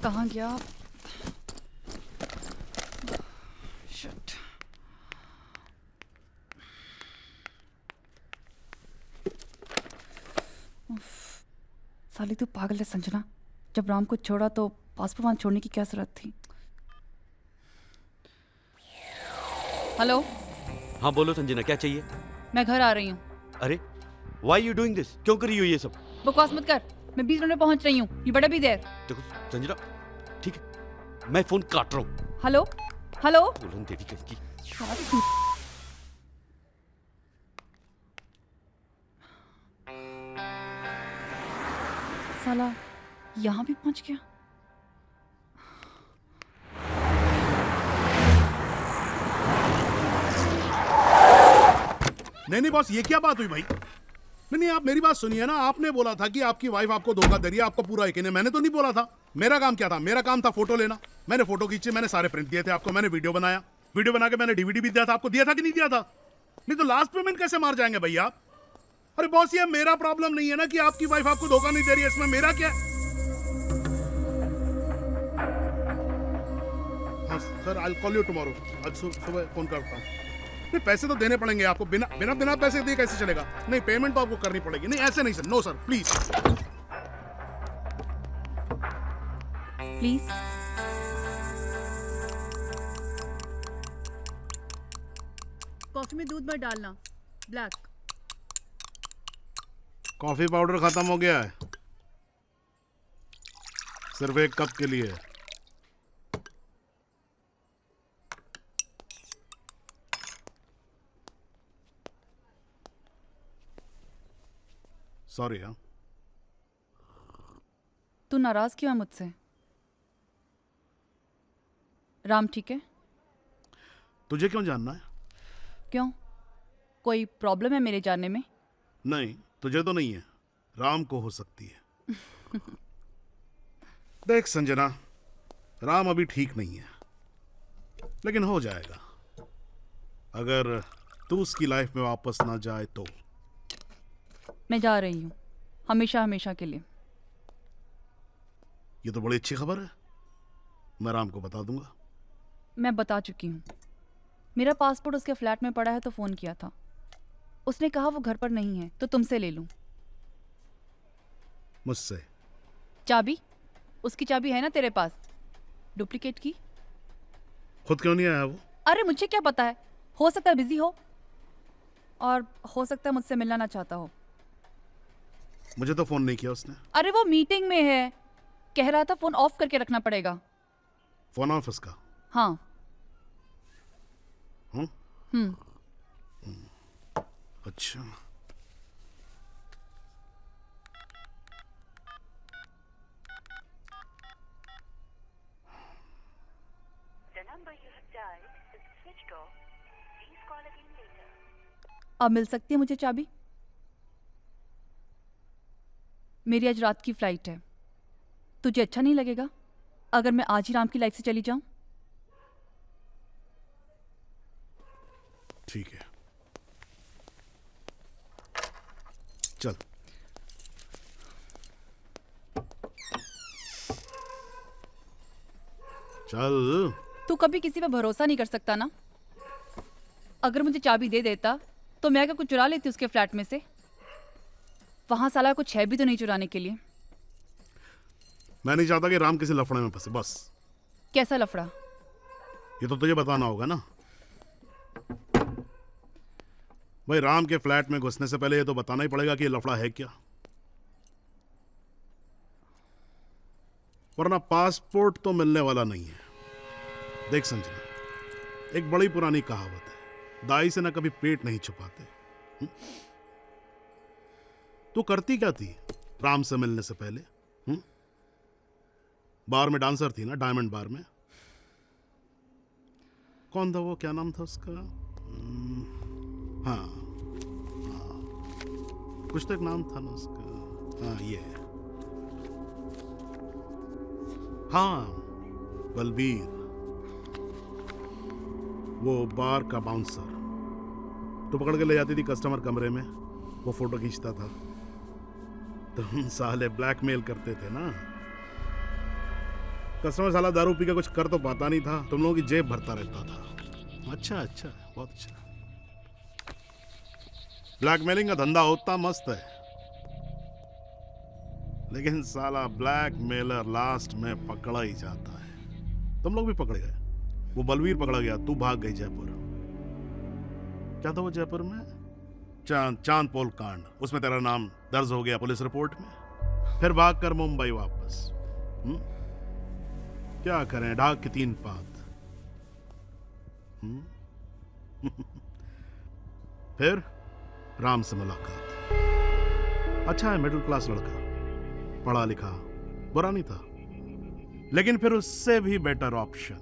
E: कहाँ गया? शिट। साली तू पागल है संजना। जब राम को छोड़ा तो पासपोर्ट वहां छोड़ने की क्या जरूरत थी? हेलो।
A: हाँ बोलो संजना, क्या चाहिए?
E: मैं घर आ रही हूँ।
A: अरे व्हाई यू डूइंग दिस? क्यों कर रही हो ये सब?
E: बकवास मत कर, मैं 20 मिनट में पहुंच रही हूँ। You better be there.
A: देखो संजना, ठीक है, मैं फोन काट रहा हूँ।
E: Hello hello.
A: बोलन तेरी की।
E: साला यहाँ भी पहुंच गया।
C: नहीं बॉस, ये क्या बात हुई भाई? नहीं, आप मेरी बात सुनिए ना। आपने बोला था कि आपकी वाइफ आपको धोखा दे रही है, आपको पूरा यकीन है। मैंने तो नहीं बोला था। मेरा काम क्या था? मेरा काम था फोटो लेना। मैंने फोटो खींचे, मैंने सारे प्रिंट दिए थे आपको, मैंने वीडियो बनाया, वीडियो बना के मैंने डीवीडी भी दिया था आपको। दिया था कि नहीं दिया था? नहीं तो लास्ट पेमेंट कैसे मार जाएंगे भैया आप? अरे बॉस, ये मेरा प्रॉब्लम नहीं है ना कि आपकी वाइफ आपको धोखा नहीं दे रही है, इसमें मेरा क्या? हाँ sir, I will call you tomorrow. आज सुबह फोन करता हूँ। नहीं, पैसे तो देने पड़ेंगे आपको। बिना बिना बिना पैसे दिए कैसे चलेगा? नहीं, पेमेंट तो आपको करनी पड़ेगी। नहीं ऐसे नहीं sir, no sir, please
E: please. Coffee में दूध मत डालना, ब्लैक।
C: कॉफी पाउडर खत्म हो गया है, सिर्फ एक कप के लिए। सॉरी। हाँ,
E: तू नाराज क्यों है मुझसे? राम ठीक है?
C: तुझे क्यों जानना है?
E: क्यों? कोई प्रॉब्लम है मेरे जानने में?
C: नहीं, तुझे तो नहीं है, राम को हो सकती है। देख संजना, राम अभी ठीक नहीं है, लेकिन हो जाएगा अगर तू उसकी लाइफ में वापस ना जाए तो।
E: मैं जा रही हूँ, हमेशा हमेशा के लिए।
C: ये तो बड़ी अच्छी खबर है, मैं राम को बता दूंगा।
E: मैं बता चुकी हूँ। मेरा पासपोर्ट उसके फ्लैट में पड़ा है तो फ़ोन किया था। उसने कहा वो घर पर नहीं है तो तुमसे ले लूँ।
C: मुझसे?
E: चाबी? उसकी चाबी है ना तेरे पास, डुप्लीकेट की?
C: खुद क्यों नहीं आया वो?
E: अरे मुझे क्या पता है, हो सकता है बिजी हो, और हो सकता है मुझसे मिलना ना चाहता हो।
C: मुझे तो फोन नहीं किया उसने।
E: अरे वो मीटिंग में है, कह रहा था फ़ोन ऑफ करके रखना पड़ेगा।
C: फोन ऑफिस का?
E: हाँ।
C: अच्छा,
E: अब मिल सकती है मुझे चाबी? मेरी आज रात की फ्लाइट है। तुझे अच्छा नहीं लगेगा अगर मैं आज ही राम की लाइफ से चली जाऊं?
C: ठीक है, चल। चल।
E: तू कभी किसी पे भरोसा नहीं कर सकता ना। अगर मुझे चाबी दे देता तो मैं क्या कुछ चुरा लेती उसके फ्लैट में से? वहां साला कुछ है भी तो नहीं चुराने के लिए।
C: मैं नहीं चाहता कि राम किसी लफड़े में फंसे, बस।
E: कैसा लफड़ा?
C: ये तो तुझे बताना होगा ना भाई। राम के फ्लैट में घुसने से पहले ये तो बताना ही पड़ेगा कि ये लफड़ा है क्या, वरना पासपोर्ट तो मिलने वाला नहीं है। देख संजना, एक बड़ी पुरानी कहावत है, दाई से ना कभी पेट नहीं छुपाते। तू करती क्या थी राम से मिलने से पहले? बार में डांसर थी ना, डायमंड बार में। कौन था वो, क्या नाम था उसका? हाँ, कुछ तो एक नाम था ना उसका। हाँ, ये हाँ, बलबीर, वो बार का बाउंसर। तो पकड़ के ले जाती थी कस्टमर कमरे में, वो फोटो खींचता था। तुम साले ब्लैकमेल करते थे ना। कस्टमर साला दारू पी के कुछ कर तो पाता नहीं था, तुम लोगों की जेब भरता रहता था। अच्छा अच्छा, बहुत अच्छा। ब्लैकमेलिंग का धंधा होता मस्त है, लेकिन साला ब्लैकमेलर लास्ट में पकड़ा ही जाता है। तुम लोग भी पकड़े गए, वो बलवीर पकड़ा गया, तू भाग गई जयपुर। क्या था वो जयपुर में? चांदपोल कांड, उसमें तेरा नाम दर्ज हो गया पुलिस रिपोर्ट में। फिर भाग कर मुंबई वापस। क्या करें, डाक की 3 पात। फिर राम से मुलाकात। अच्छा है, मिडिल क्लास लड़का, पढ़ा लिखा, बुरा नहीं था। लेकिन फिर उससे भी बेटर ऑप्शन,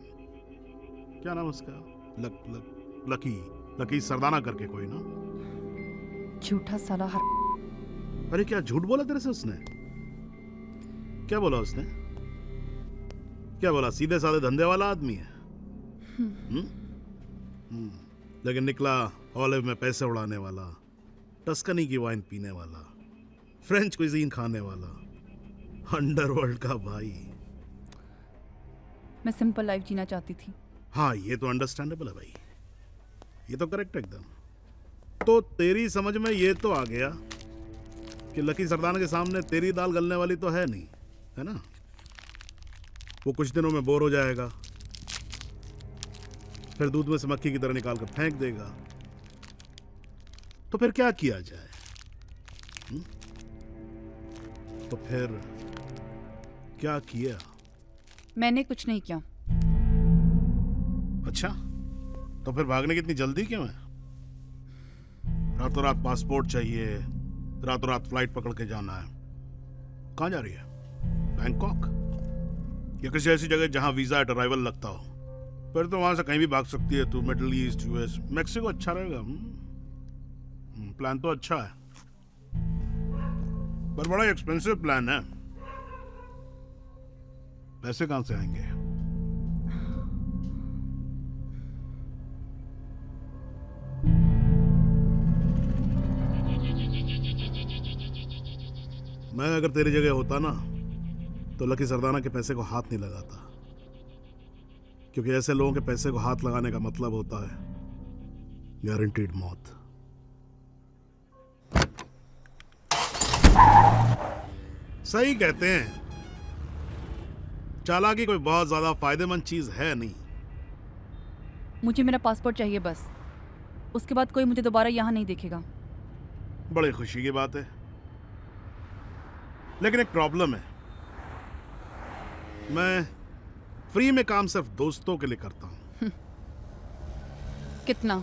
C: क्या नाम उसका? लकी सरदाना करके कोई ना।
E: झूठा साला हर।
C: अरे क्या झूठ बोला तेरे से उसने? क्या बोला उसने? क्या बोला? सीधे साधे धंधे वाला आदमी है। लेकिन निकला ऑलिव में पैसे उड़ाने वाला, टस्कनी की वाइन पीने वाला, फ्रेंच क्विजीन खाने वाला, अंडरवर्ल्ड का भाई।
E: मैं सिंपल लाइफ जीना चाहती थी।
C: हाँ, ये तो अंडरस्टैंडेबल है भाई, ये तो करेक्ट एकदम। तो तेरी समझ में ये तो आ गया कि लकी सरदाना के सामने तेरी दाल गलने वाली तो है नहीं, है ना? वो कुछ दिनों में बोर हो जाएगा, फिर दूध में से मक्खी की तरह निकाल कर फेंक देगा। तो फिर क्या किया जाए? तो फिर क्या किया?
E: मैंने कुछ नहीं किया।
C: अच्छा, तो फिर भागने की इतनी जल्दी क्यों है? रातों रात पासपोर्ट चाहिए, रातों रात फ्लाइट पकड़ के जाना है। कहाँ जा रही है? बैंकॉक या किसी ऐसी जगह जहां वीजा एट अराइवल लगता हो? फिर तो वहां से कहीं भी भाग सकती है तू, मिडिल ईस्ट, यूएस, मैक्सिको अच्छा रहेगा। प्लान तो अच्छा है, पर बड़ा एक्सपेंसिव प्लान है। पैसे कहां से आएंगे? मैं अगर तेरी जगह होता ना तो लकी सरदाना के पैसे को हाथ नहीं लगाता, क्योंकि ऐसे लोगों के पैसे को हाथ लगाने का मतलब होता है गारंटीड मौत। सही कहते हैं, चालाकी कोई बहुत ज्यादा फायदेमंद चीज है नहीं।
E: मुझे मेरा पासपोर्ट चाहिए बस, उसके बाद कोई मुझे दोबारा यहाँ नहीं देखेगा।
C: बड़ी खुशी की बात है, लेकिन एक प्रॉब्लम है। मैं फ्री में काम सिर्फ दोस्तों के लिए करता हूं।
E: कितना?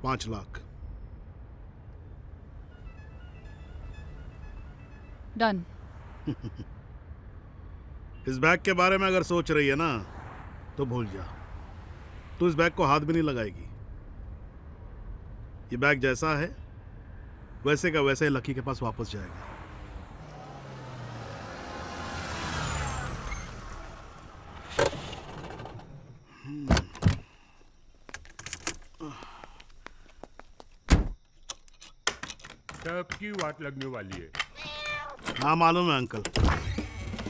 C: 5 लाख।
E: डन।
C: इस बैग के बारे में अगर सोच रही है ना तो भूल जा, तू इस बैग को हाथ भी नहीं लगाएगी। ये बैग जैसा है वैसे का वैसे ही लकी के पास वापस जाएगा।
F: सबकी वाट लगने वाली है।
C: हाँ मालूम है अंकल,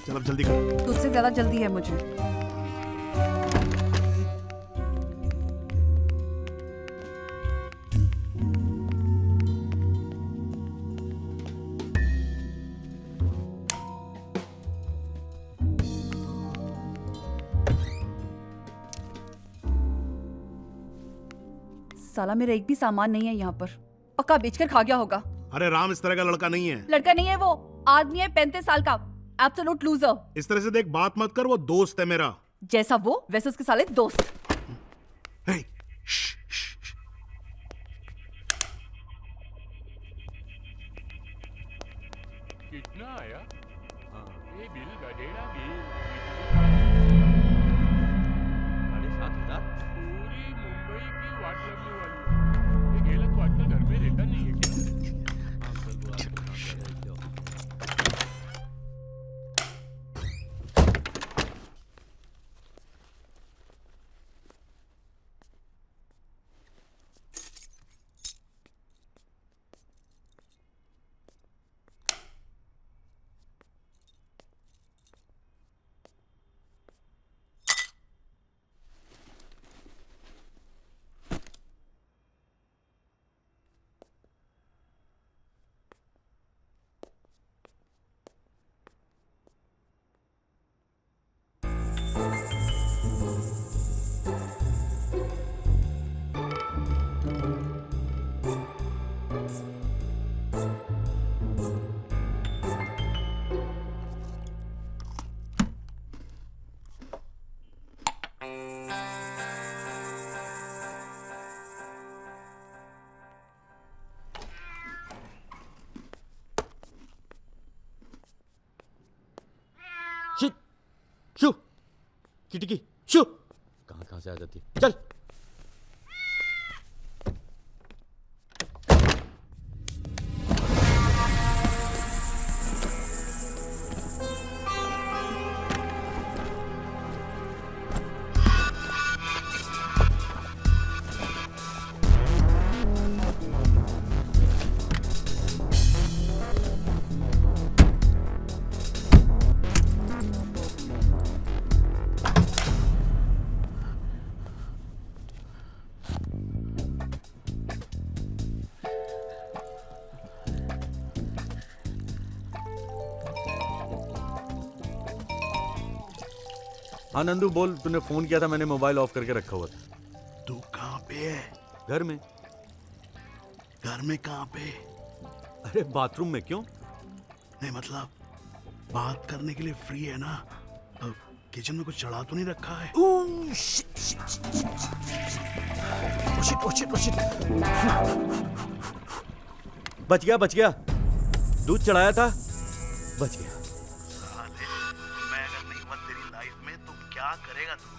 C: चल अब जल्दी कर।
E: तुझसे ज्यादा जल्दी है मुझे। साला मेरा एक भी सामान नहीं है यहाँ पर, पक्का बेचकर खा गया होगा।
C: अरे राम इस तरह का लड़का नहीं है।
E: लड़का नहीं है वो, आदमी है 35 साल का, एब्सोल्यूट लूजर।
C: इस तरह से देख, बात मत कर, वो दोस्त है मेरा।
E: जैसा वो वैसे उसके साले दोस्त।
C: हे, श्श, श्श, श्श।
F: कितना आया? ये बिल गधेड़ा बिल।
D: 7,500।
F: पूरी मुंबई की वाट लगने वाली है। ये गेला तो आजकल घर में रहता नहीं है क्या?
D: शू किटकी शू, कहाँ से आ जाती है। चल हाँ नंदू बोल, तूने फोन किया था, मैंने मोबाइल ऑफ करके रखा हुआ था।
C: तू कहाँ पे है?
D: घर में।
C: घर में कहाँ पे?
D: अरे बाथरूम में। क्यों?
C: नहीं मतलब बात करने के लिए फ्री है ना? तो किचन में कुछ चढ़ा तो नहीं रखा है?
D: बच गया बच गया, दूध चढ़ाया था, बच गया।
C: मैं अगर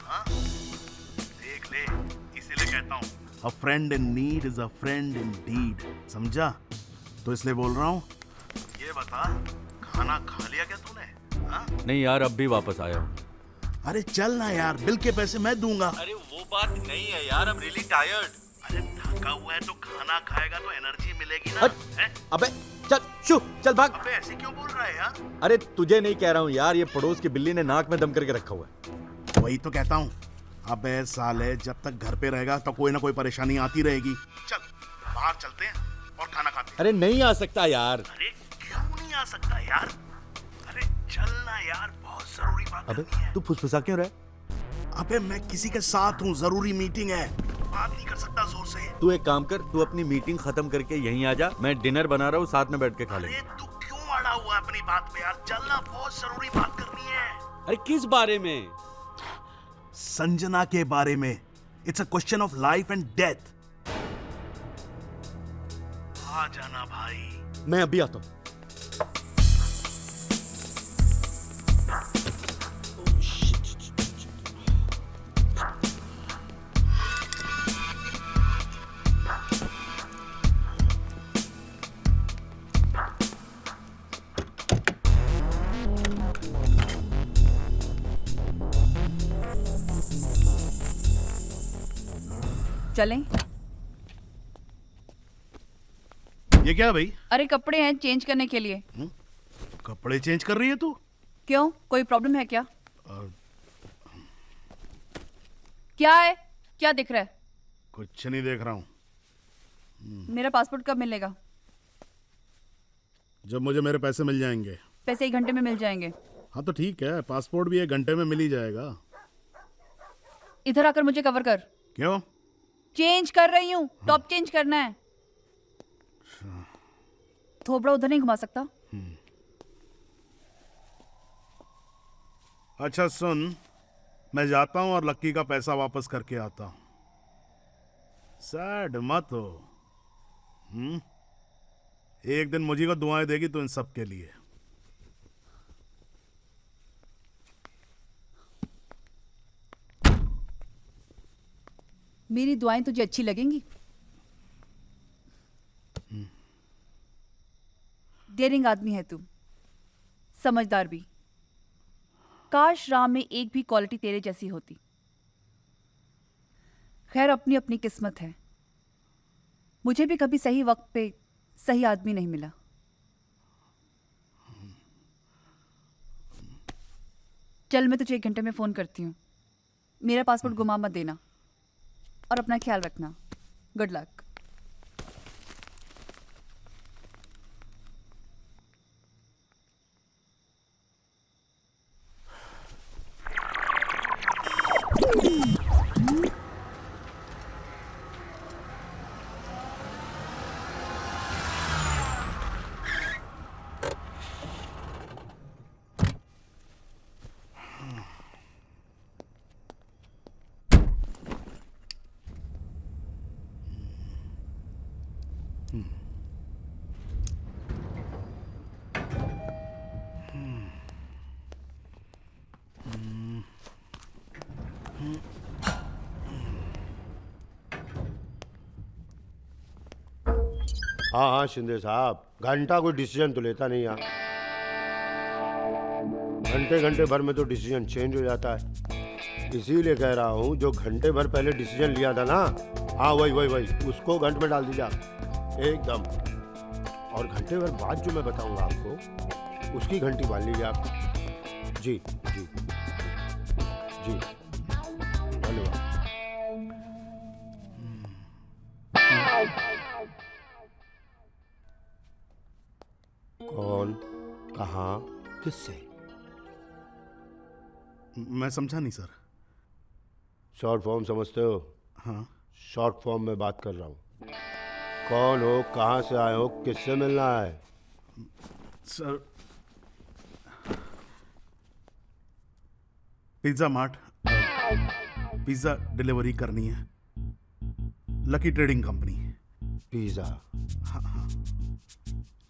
C: हाँ? देख ले, इसीलिए कहता हूँ a friend in need is a friend indeed, समझा? तो इसलिए बोल रहा हूँ, ये बता खाना खा लिया क्या तूने? हाँ?
A: नहीं यार, अब भी वापस आया हूँ।
C: अरे चल ना यार, बिल के पैसे मैं दूंगा।
H: अरे वो बात नहीं है यार, I'm really tired.
C: अरे थका हुआ है तो खाना खाएगा तो एनर्जी मिलेगी ना। हैं?
I: अबे चल शू चल भाग।
C: अबे ऐसे क्यों बोल रहा है यार?
I: अरे तुझे नहीं कह रहा हूँ यार, ये पड़ोस की बिल्ली ने नाक में दम करके रखा हुआ है।
C: वही तो कहता हूँ, अबे साले जब तक घर पे रहेगा तो कोई ना कोई परेशानी आती रहेगी। चल बाहर चलते हैं और खाना खाते हैं।
I: अरे नहीं आ सकता यार।
C: अरे क्यों नहीं आ सकता यार? अरे चल ना यार, बहुत जरूरी बात
I: अबे
C: करनी है।
I: तू फुसफुसा क्यों रहा है?
C: अबे मैं किसी के साथ हूँ, जरूरी मीटिंग है, बात नहीं कर सकता जोर से।
A: तू एक काम कर, तू अपनी मीटिंग खत्म करके यहीं आ जा, मैं डिनर बना रहा हूँ, साथ में बैठ के खा
C: अरे
A: लेंगे।
C: तू क्यों अड़ा हुआ है अपनी बात पे यार? चल ना, बहुत जरूरी बात करनी है।
A: अरे किस बारे में?
C: संजना के बारे में। It's a question of life and death. आ जाना भाई।
I: मैं अभी आता हूँ।
E: चलें?
C: ये क्या है भाई?
E: अरे कपड़े हैं चेंज करने के लिए।
C: कपड़े चेंज कर रही है तू?
E: क्यों, कोई प्रॉब्लम है क्या? क्या है? क्या दिख रहा है?
C: कुछ नहीं देख रहा हूँ।
E: मेरा पासपोर्ट कब मिलेगा?
C: जब मुझे मेरे पैसे मिल जाएंगे।
E: पैसे 1 घंटे में मिल जाएंगे।
C: हाँ तो ठीक है, पासपोर्ट भी 1 घंटे में मिल ही जाएगा।
E: इधर आकर मुझे कवर कर।
C: क्यों?
E: चेंज कर रही हूँ, टॉप चेंज करना है। थोबड़ा उधर नहीं घुमा सकता?
C: अच्छा सुन, मैं जाता हूँ और लक्की का पैसा वापस करके आता हूँ। सैड मत हो। एक दिन मुझे को दुआएं देगी तो इन सब के लिए।
E: मेरी दुआएं तुझे अच्छी लगेंगी? डेयरिंग आदमी है तू, समझदार भी। काश राम में एक भी क्वालिटी तेरे जैसी होती। खैर, अपनी अपनी किस्मत है। मुझे भी कभी सही वक्त पे सही आदमी नहीं मिला। चल, मैं तुझे 1 घंटे में फोन करती हूँ। मेरा पासपोर्ट गुमा मत देना और अपना ख्याल रखना। Good luck.
J: हाँ हाँ शिंदे साहब, घंटा कोई डिसीजन तो लेता नहीं यहाँ। घंटे घंटे भर में तो डिसीजन चेंज हो जाता है। इसीलिए कह रहा हूँ, जो घंटे भर पहले डिसीजन लिया था ना, हाँ वही वही वही, उसको घंटे में डाल दीजिए एकदम। और घंटे भर बाद जो मैं बताऊँगा आपको, उसकी घंटी बांध लीजिए आप। जी जी जी, धन्यवाद। कौन, कहाँ, किससे?
C: मैं समझा नहीं सर।
J: शॉर्ट फॉर्म समझते हो?
C: हाँ।
J: शॉर्ट फॉर्म में बात कर रहा हूँ। कौन हो, कहाँ से आए हो, किससे मिलना है?
C: Sir, pizza mart, pizza delivery करनी है। Lucky trading company.
J: पिज़्ज़ा?
C: हाँ हाँ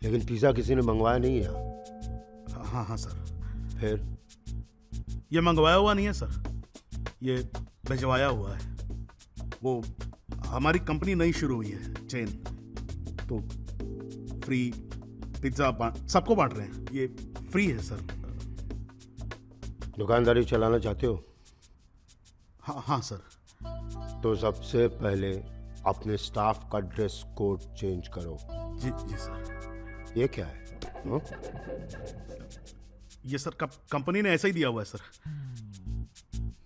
J: लेकिन पिज़्ज़ा किसी ने मंगवाया नहीं है।
C: हाँ हाँ सर।
J: फिर?
C: ये मंगवाया हुआ नहीं है सर, ये भिजवाया हुआ है। वो हमारी कंपनी नई शुरू हुई है, चेन, तो फ्री पिज्ज़ा सबको बांट रहे हैं। ये फ्री है सर।
J: दुकानदारी चलाना चाहते हो
C: हाँ हाँ सर।
J: तो सबसे पहले अपने स्टाफ का ड्रेस कोड चेंज करो।
C: जी जी सर।
J: ये क्या है? हाँ?
C: ये सर कंपनी ने ऐसा ही दिया हुआ है सर।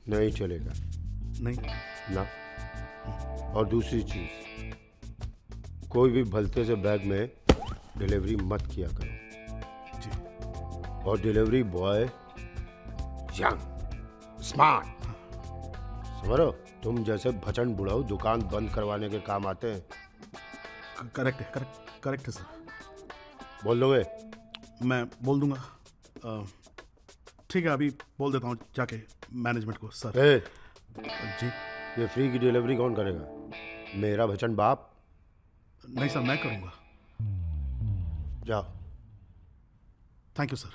J: नहीं चलेगा
C: नहीं
J: ना। और दूसरी चीज, कोई भी भलते से बैग में डिलीवरी मत किया करो।
C: जी।
J: और डिलीवरी बॉय यंग स्मार्ट, समझो? तुम जैसे भचन बुढ़ाऊ दुकान बंद करवाने के काम आते हैं।
C: करेक्ट है, करेक्ट है सर।
J: बोल दोगे?
C: मैं बोल दूंगा। ठीक है, अभी बोल देता हूँ जाके मैनेजमेंट को सर।
J: ए,
C: जी।
J: ये फ्री की डिलीवरी कौन करेगा? मेरा भचन बाप?
C: नहीं सर, मैं करूँगा।
J: जाओ।
C: Thank you sir.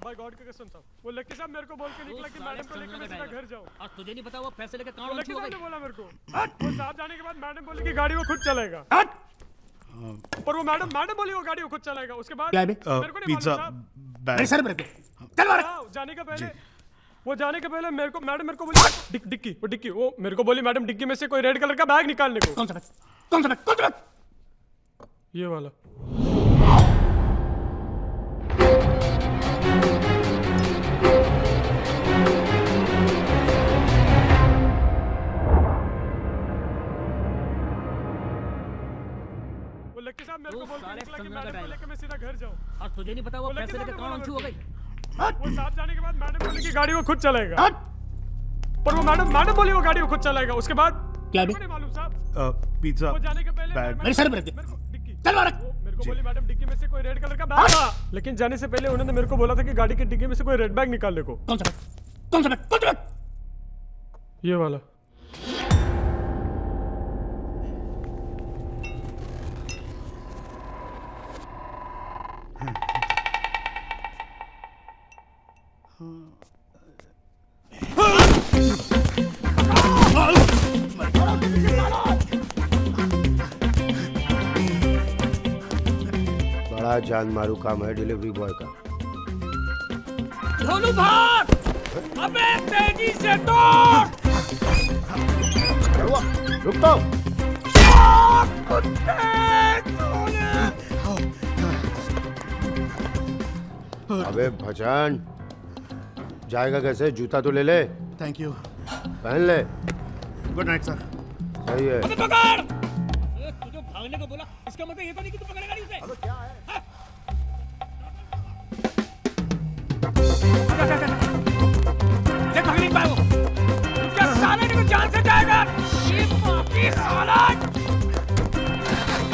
K: भाई गॉड की कसम साहब, वो लक्की साहब मेरे को बोल के निकला कि मैडम को लेकर मैं सीधा घर जाऊं।
G: और तुझे नहीं पता वो पैसे लेके कहाँ
K: लक्की साहब ने बोला मेरे को। वो साहब जाने के बाद मैडम बोली कि गाड़ी वो खुद चलेगा। पर वो मैडम बोली वो गाड़ी वो खुद चलाएगा। उसके बाद मेरे को नहीं
C: पिज्जा
K: मालूम
C: बैग।
K: साहब। जाने का पहले वो जाने के पहले मेरे को मैडम मेरे को बोली डिक्की वो मेरे को बोली मैडम डिक्की में से कोई रेड कलर का बैग निकालने को। कौन सा बैग? ये वाला। वो लक्की साहब मेरे को बोल के निकला कि मैडम को लेकर मैं सीधा घर जाऊं।
G: और तुझे नहीं पता वो पैसे लेके कहाँ हो गई?
K: वो साहब जाने के बाद मैडम बोली कि गाड़ी वो खुद चलाएगा। पर वो मैडम बोली वो गाड़ी वो खुद चलाएगा। उसके बाद
G: क्या
K: नहीं मालूम साहब।
C: पिज्जा
K: वो जाने के पहले
C: बैग।
K: मेरे सर पे रख दे। मेरे को बोली मैडम डिक्की में से कोई रेड कलर का बैग था, लेकिन जाने से पहले उन्होंने मेरे को बोला था कि गाड़ी की डिक्की में से कोई रेड बैग निकालने को। कौन सा बैग? ये वाला।
J: बड़ा जान मारू काम है डिलीवरी बॉय का।
G: ढोलू भाग! अबे तेजी से दौड़!
J: रुक तो। अबे भजन, जाएगा कैसे? जूता तो ले ले।
C: Thank you.
J: पहन ले।
C: Good night sir.
J: सही है।
G: पकड़! तुझे भागने को बोला, इसका मतलब ये तो नहीं कि तू पकड़ेगा नहीं उसे।
J: अबे क्या है?
G: ये भाग नहीं पाए वो। क्या साले ने जान से जाएगा? ये बाकी साला!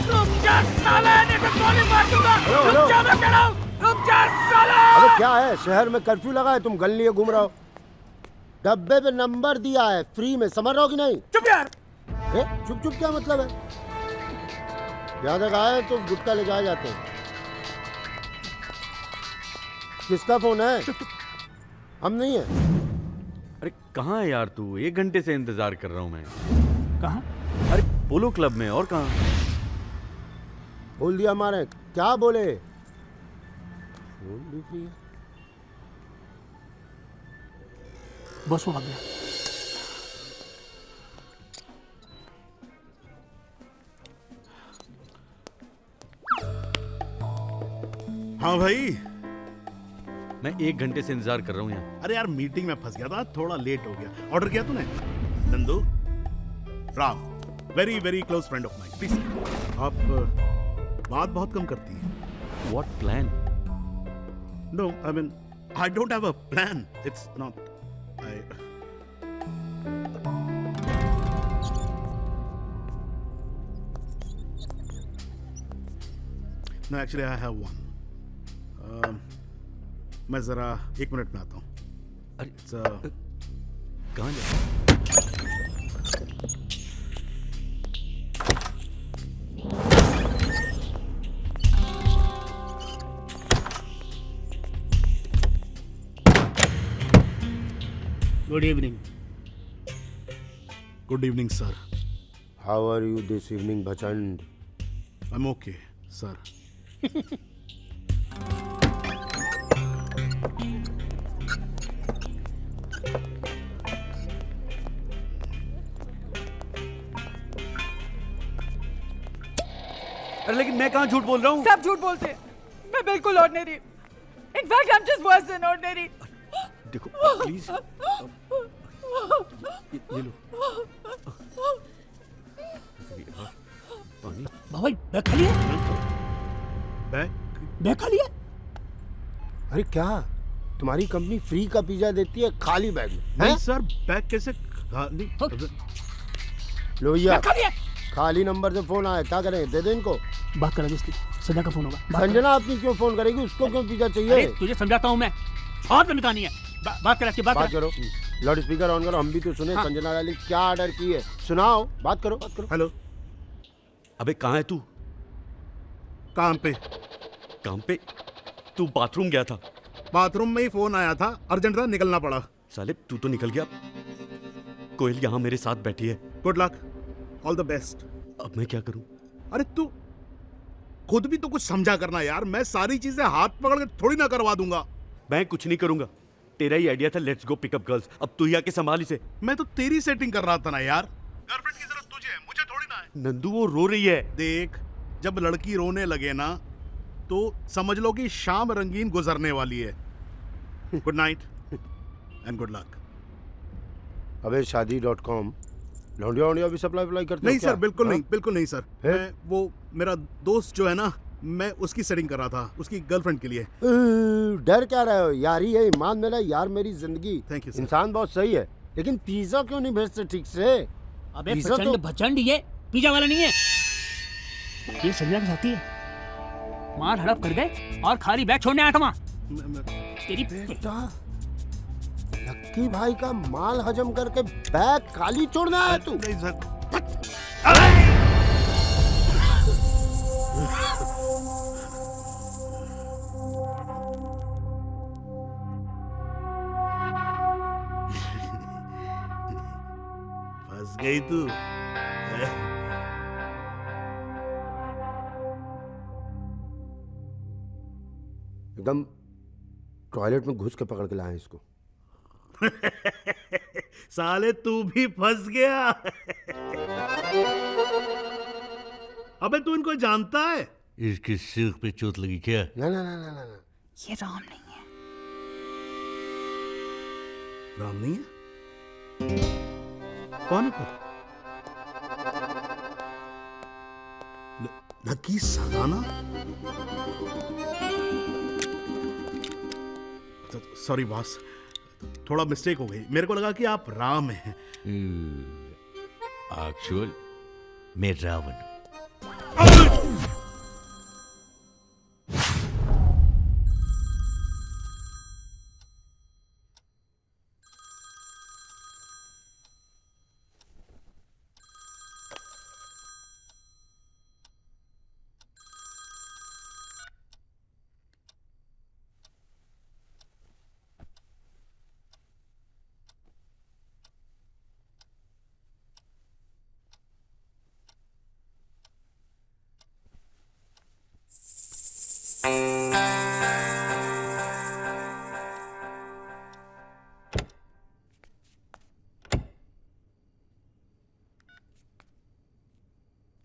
G: रुक जा साले, नहीं तो गोली मार दूंगा। रुक जा मैं कह रहा हूँ। रुक जा साला!
J: अबे क्या है? शहर में कर्फ्यू लगा है, तुम गन लिए घूम रहे हो। डब्बे पे नंबर दिया है, फ्री में, समझ रहे हो कि नहीं?
G: चुप यार!
J: चुप क्या मतलब है? ज्यादा आए तो गुटका ले जाए जाते हैं। किसका फोन है? हम नहीं है।
A: अरे कहाँ है यार तू? 1 घंटे से इंतजार कर रहा हूँ मैं।
G: कहाँ?
A: अरे पोलो क्लब में। और कहाँ?
J: बोल दिया हमारे। क्या बोले? फोन भी फ्री है।
G: बस वो आ गया।
C: हाँ भाई।
A: मैं 1 घंटे से इंतजार कर रहा हूँ यहाँ।
C: अरे यार मीटिंग में फंस गया था, थोड़ा लेट हो गया। ऑर्डर किया तूने? Nandu Ram, very very close friend of mine, please. आप बात बहुत कम करती हैं।
A: What plan?
C: No, I mean I don't have a plan. It's not I. No actually I have one. मैं जरा 1 मिनट में आता हूँ।
A: अरे कहाँ जा?
G: Good evening.
C: Good evening sir.
J: How are you this evening Bhachand?
C: I am okay sir.
A: अरे लेकिन मैं कहाँ झूठ बोल रहा हूँ?
L: सब झूठ बोलते हैं। मैं बिल्कुल ordinary. In fact I am just worse than ordinary.
A: देखो प्लीज, ये लो पानी।
G: बाबा बैग खाली है? बैग खाली है?
J: अरे क्या तुम्हारी कंपनी फ्री का पिज्जा देती है खाली बैग में?
C: नहीं सर, बैग कैसे खाली?
J: लो भैया,
G: बैग खाली है?
J: खाली नंबर से फोन आया, क्या करें? दे दे इनको।
G: बात करा जिसकी संजना का फोन होगा। बात
J: संजना अपनी क्यों फोन करेगी? उसको क्यों पिज्जा
G: अरे
J: चाहिए?
G: तुझे समझाता हूँ मैं, हाथ में निकालनी है। बात कर इसकी, बात
J: बात
G: कर।
J: करो, लाउड स्पीकर ऑन करो, हम भी तो सुने।
G: हाँ।
J: संजना वाली क्या ऑर्डर की है, सुनाओ, बात करो, बात करो।
C: हेलो,
A: अबे कहाँ है तू?
C: काम पे?
A: काम पे? तू बाथरूम गया था?
C: बाथरूम में ही फोन आया था, अर्जेंट था, निकलना पड़ा।
A: साले तू तो निकल गया, कोयल यहाँ मेरे साथ बैठी है।
C: Good luck, all the best.
A: अब मैं क्या करूं?
C: अरे तू खुद भी तो कुछ समझा करना यार। मैं सारी चीजें हाथ पकड़ के थोड़ी ना करवा दूंगा।
A: मैं कुछ नहीं करूंगा, तेरा ही आइडिया था लेट्स गो पिकअप गर्ल्स। अब तू ही आके संभाल इसे।
C: मैं तो तेरी सेटिंग कर रहा था ना यार। गर्लफ्रेंड की जरूरत तुझे है, मुझे थोड़ी ना है।
A: नंदू वो रो रही है।
C: देख, जब लड़की रोने लगे ना तो समझ लो कि शाम रंगीन गुजरने वाली है। Good night and good luck.
J: अबे शादी.com लौंडिया वोंडिया भी सप्लाई करते हो
C: नहीं
J: क्या?
C: सर, बिल्कुल
J: हाँ?
C: नहीं, बिल्कुल नहीं सर।
J: फिर?
C: मैं वो मेरा दोस्त जो है ना, मैं उसकी सेटिंग कर रहा था, उसकी गर्लफ्रेंड के लिए।
J: डर क्या रहे हो? यारी है, ईमान मेरा यार, मेरी जिंदगी।
C: Thank you sir.
J: इंसान बहुत सही है, लेकिन पिज्जा क्यों नहीं भेजते ठीक से?
G: अबे
J: पिज्जा
G: प्रचंड
J: तो-
G: भचंड, ये पिज्जा वाला नहीं है, ये संजना के साथी है। मार हड़प कर गए और खाली बैग छोड़ने आया था वहाँ। तेरी
J: लक्की भाई का माल हजम करके बैग खाली छोड़ना है तू?
C: नहीं सर। फंस गई तू।
J: एकदम टॉयलेट में घुस के पकड़ के लाए इसको।
C: साले तू भी फंस गया। अबे तू इनको जानता है?
D: इसकी सिर पे चोट लगी क्या?
J: ना ना ना ना ना ना।
E: ये राम नहीं है।
C: राम नहीं है? कौन है फिर? लकी सगाना? सॉरी बॉस, थोड़ा मिस्टेक हो गई। मेरे को लगा कि आप राम हैं।
D: एक्चुअल मैं रावण हूं।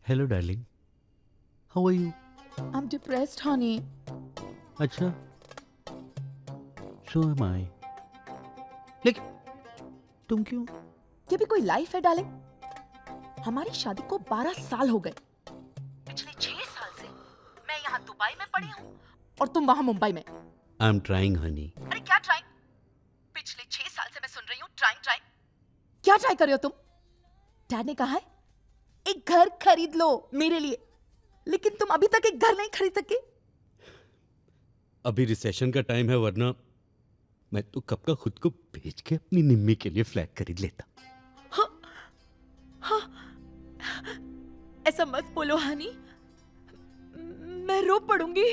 D: Hello darling, how are you?
L: I'm depressed, honey.
D: अच्छा, सो एम आई। लेकिन तुम क्यों?
L: ये भी कोई लाइफ है डार्लिंग? हमारी शादी को 12 साल हो गए। पिछले 6 साल से मैं यहाँ दुबई में पड़ी हूँ और तुम वहाँ मुंबई में।
D: I am trying Honey.
L: अरे क्या ट्राइंग? पिछले 6 साल से मैं सुन रही हूँ ट्राइंग। क्या ट्राई कर रहे हो तुम? डैड ने कहा है एक घर खरीद लो मेरे लिए, लेकिन तुम अभी तक एक घर नहीं खरीद सके।
D: अभी रिसेशन का टाइम है, वरना मैं तो कब का खुद को बेच के अपनी निम्मी के लिए फ्लैट खरीद लेता।
L: हाँ, ऐसा मत बोलो हनी, मैं रो पड़ूंगी।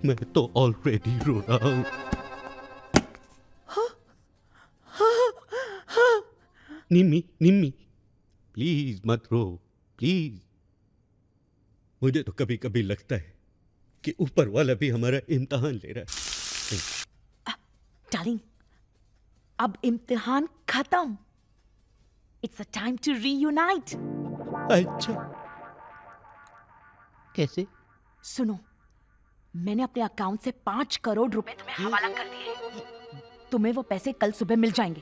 D: मैं तो ऑलरेडी रो रहा हूं। निम्मी निम्मी प्लीज मत रो प्लीज। मुझे तो कभी कभी लगता है कि ऊपर वाला भी हमारा इम्तिहान ले रहा है।
L: डार्लिंग, अब इम्तिहान खत्म। It's a time to reunite.
D: अच्छा, कैसे?
L: सुनो, मैंने अपने अकाउंट से 5 करोड़ रुपए तुम्हें हवाला कर दिए। तुम्हें वो पैसे कल सुबह मिल जाएंगे।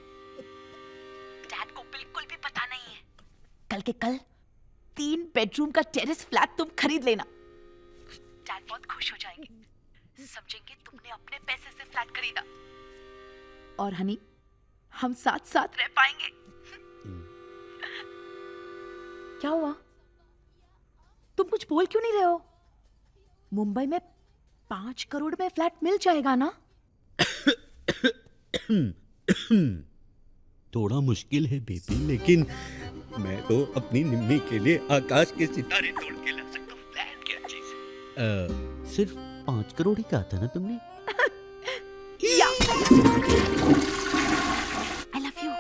L: डैड को बिल्कुल भी पता नहीं है। कल के कल 3 बेडरूम का टेरेस फ्लैट तुम खरीद लेना। डैड बहुत खुश हो जाएंगे, समझेंगे तुमने अपने पैसे से फ्लैट खरीदा। और हनी, हम साथ साथ रह पाएंगे। क्या हुआ? तुम कुछ बोल क्यों नहीं रहे हो? मुंबई में 5 करोड़ में फ्लैट मिल जाएगा ना?
D: थोड़ा मुश्किल है बेबी, लेकिन मैं तो अपनी निम्मी के लिए आकाश के सितारे तोड़ के ला सकता हूँ। फ्लैट क्या चीज है? सिर्फ 5 करोड़ ही कहा था ना तुमने?
L: आई लव यू।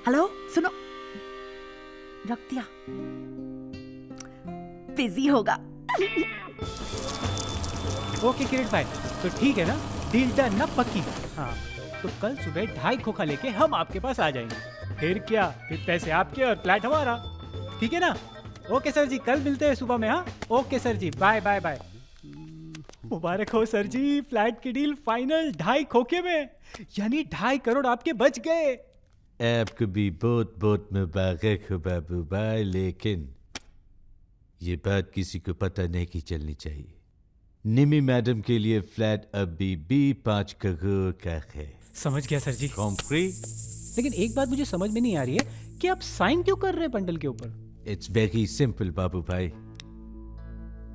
L: हेलो, सुनो, रख दिया। बिजी होगा।
G: ओके किरण भाई, तो ठीक है ना, डील डन ना, पक्की। हाँ, तो कल सुबह 2.5 खोखा लेके हम आपके पास आ जाएंगे। फिर क्या, फिर पैसे आपके और फ्लैट हमारा, ठीक है ना? ओके सर जी, कल मिलते हैं सुबह में। हाँ, ओके सर जी, बाय बाय बाय। मुबारक हो सर जी, फ्लैट की डील फाइनल 2.5 खोखे में, यानी 2.5 करोड़ आपके बच गए।
I: आपको भी बहुत बहुत मुबारक हो बाबू भाई, लेकिन ये बात किसी को पता नहीं चलनी चाहिए। निमी मैडम के लिए फ्लैट अभी भी 5 करोड़ का है।
G: समझ गया सर जी।
I: कॉम्प्री?
G: लेकिन एक बात मुझे समझ में नहीं आ रही है कि आप साइन क्यों कर रहे हैं बंडल के ऊपर?
I: इट्स वेरी सिंपल बाबू भाई,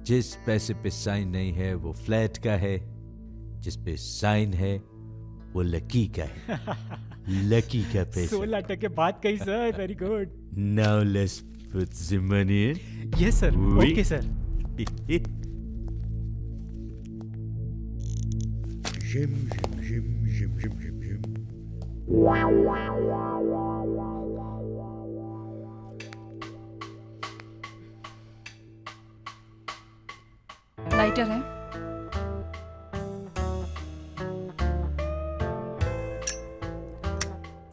I: जिस पैसे पे साइन नहीं है वो फ्लैट का है, जिस पे साइन है वो लकी का है। लकी का पैसा।
G: 16 टके बात कही sir, very good.
I: Now let's put the money in.
G: Yes sir,
I: Oui.
G: Okay sir.
D: Jim, Jim, Jim, Jim, Jim, Jim, Jim.
E: Lighter है?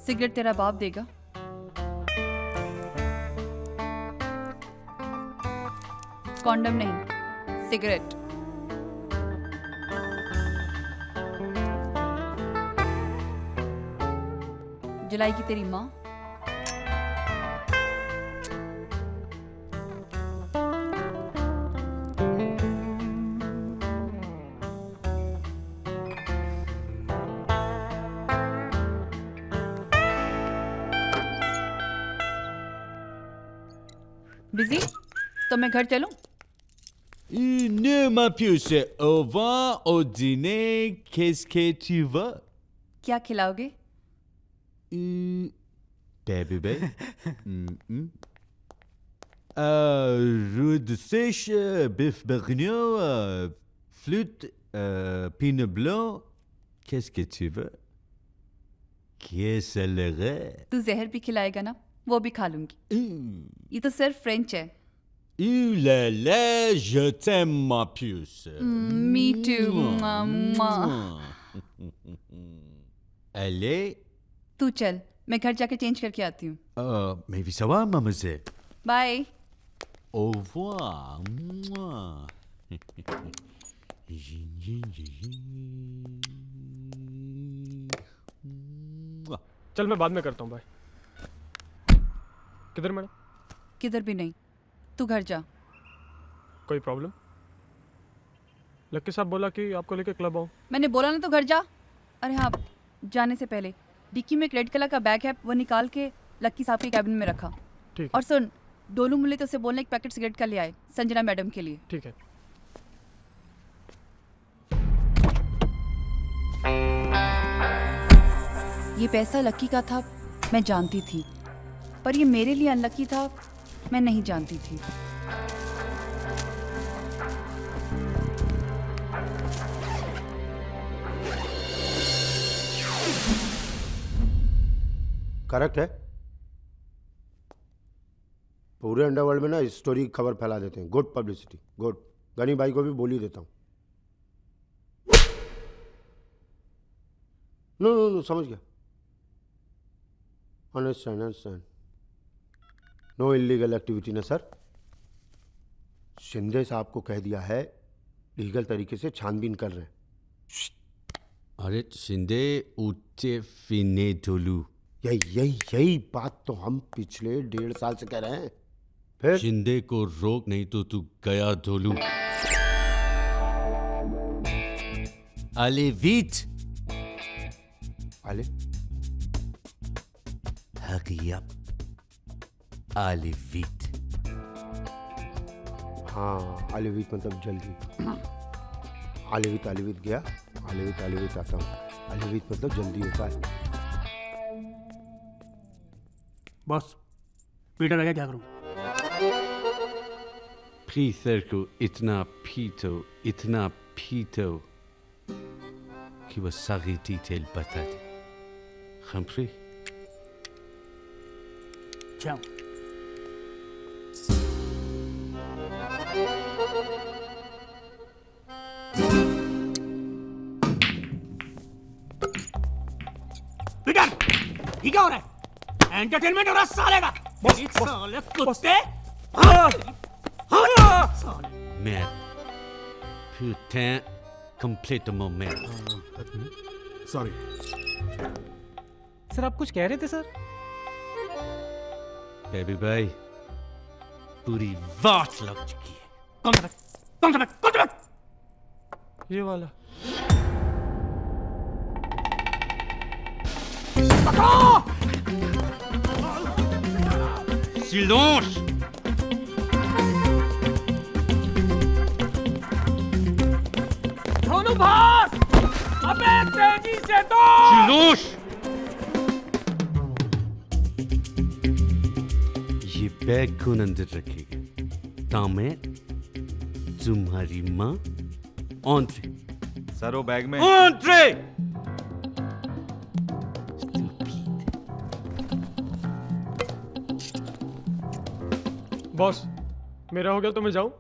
E: सिगरेट तेरा बाप देगा? कॉन्डम नहीं, सिगरेट। जलाएगी तेरी माँ? बिजी? तो मैं घर चलूं?
I: Ne ma puce, au revoir, au dîner, qu'est-ce que tu veux?
E: क्या खिलाओगे?
I: Baby baby. Rude sèche, bœuf bourguignon, flûte, pinot blanc. Qu'est-ce que tu veux? Qu'est-ce le reste?
E: तू जहर भी खिलाएगा ना, वो भी खा लूंगी। ये तो सिर्फ फ्रेंच है।
I: La la, je t'aime ma puce.
E: Me too. Mwah.
I: Allez.
E: तू चल, मैं घर जाके चेंज करके आती हूँ।
I: Mais ça va, mademoiselle?
E: Bye.
I: Au revoir.
K: चल मैं बाद में करता हूँ, बाय। किधर मैडम?
E: किधर भी नहीं, तू घर जा।
K: कोई प्रॉब्लम? लक्की साहब बोला कि आपको लेके क्लब आओ।
E: मैंने बोला ना, तो घर जा। अरे हाँ, जाने से पहले डिक्की में एक रेड कलर का बैग है, वो निकाल के लक्की साहब के कैबिन में रखा।
K: ठीक।
E: और सुन, डोलू मुल्ले तो उसे बोलने एक पैकेट सिगरेट का ले आए, संजना मैडम के लिए।
K: ठीक है।
E: ये पैसा लक्की का था, मैं जानती थी, पर ये मेरे लिए अनलक्की था, मैं नहीं जानती थी।
J: करेक्ट है। पूरे अंडरवर्ल्ड में ना इस स्टोरी की खबर फैला देते हैं। Good publicity, good. गनी भाई को भी बोल ही देता हूँ। नो नो नो, समझ गया। Understand understand. No illegal activity ना सर। शिंदे साहब को कह दिया है लीगल तरीके से छानबीन कर रहे हैं।
A: अरे शिंदे ऊंचे फिने ढोलू।
J: यही बात तो हम पिछले 1.5 साल से कह रहे हैं। फिर
A: शिंदे को रोक, नहीं तो तू गया ढोलू।
I: Allez
J: आले
I: hurry up. Allez vite.
J: हाँ, आलेवित मतलब जल्दी। आलेवित गया, आलेवित आता हूँ। आलेवित मतलब जल्दी होता है।
K: बॉस पीटर लगा क्या करूं?
A: पीटर को इतना पीटो कि वो सारी डिटेल बता दे। Compris?
K: जाओ। पीटर, ये क्या हो रहा है? एंटरटेनमेंट हो रहा है साले का। साले कुत्ते।
A: Merde. Putain, complètement merde.
C: Sorry.
G: Sir आप कुछ कह रहे थे सर?
A: बेबी भाई, पूरी वाट लग चुकी है।
K: कौन सा बैग? ये वाला।
A: Silence!
K: दोनों भाग! अबे तेजी से दो!
A: Silence! ये बैग कौन अंदर रखेगा? तामे, तुम्हारी माँ, एंट्री।
M: सर वो बैग में
A: एंट्री!
K: बॉस मेरा हो गया तो मैं जाऊं?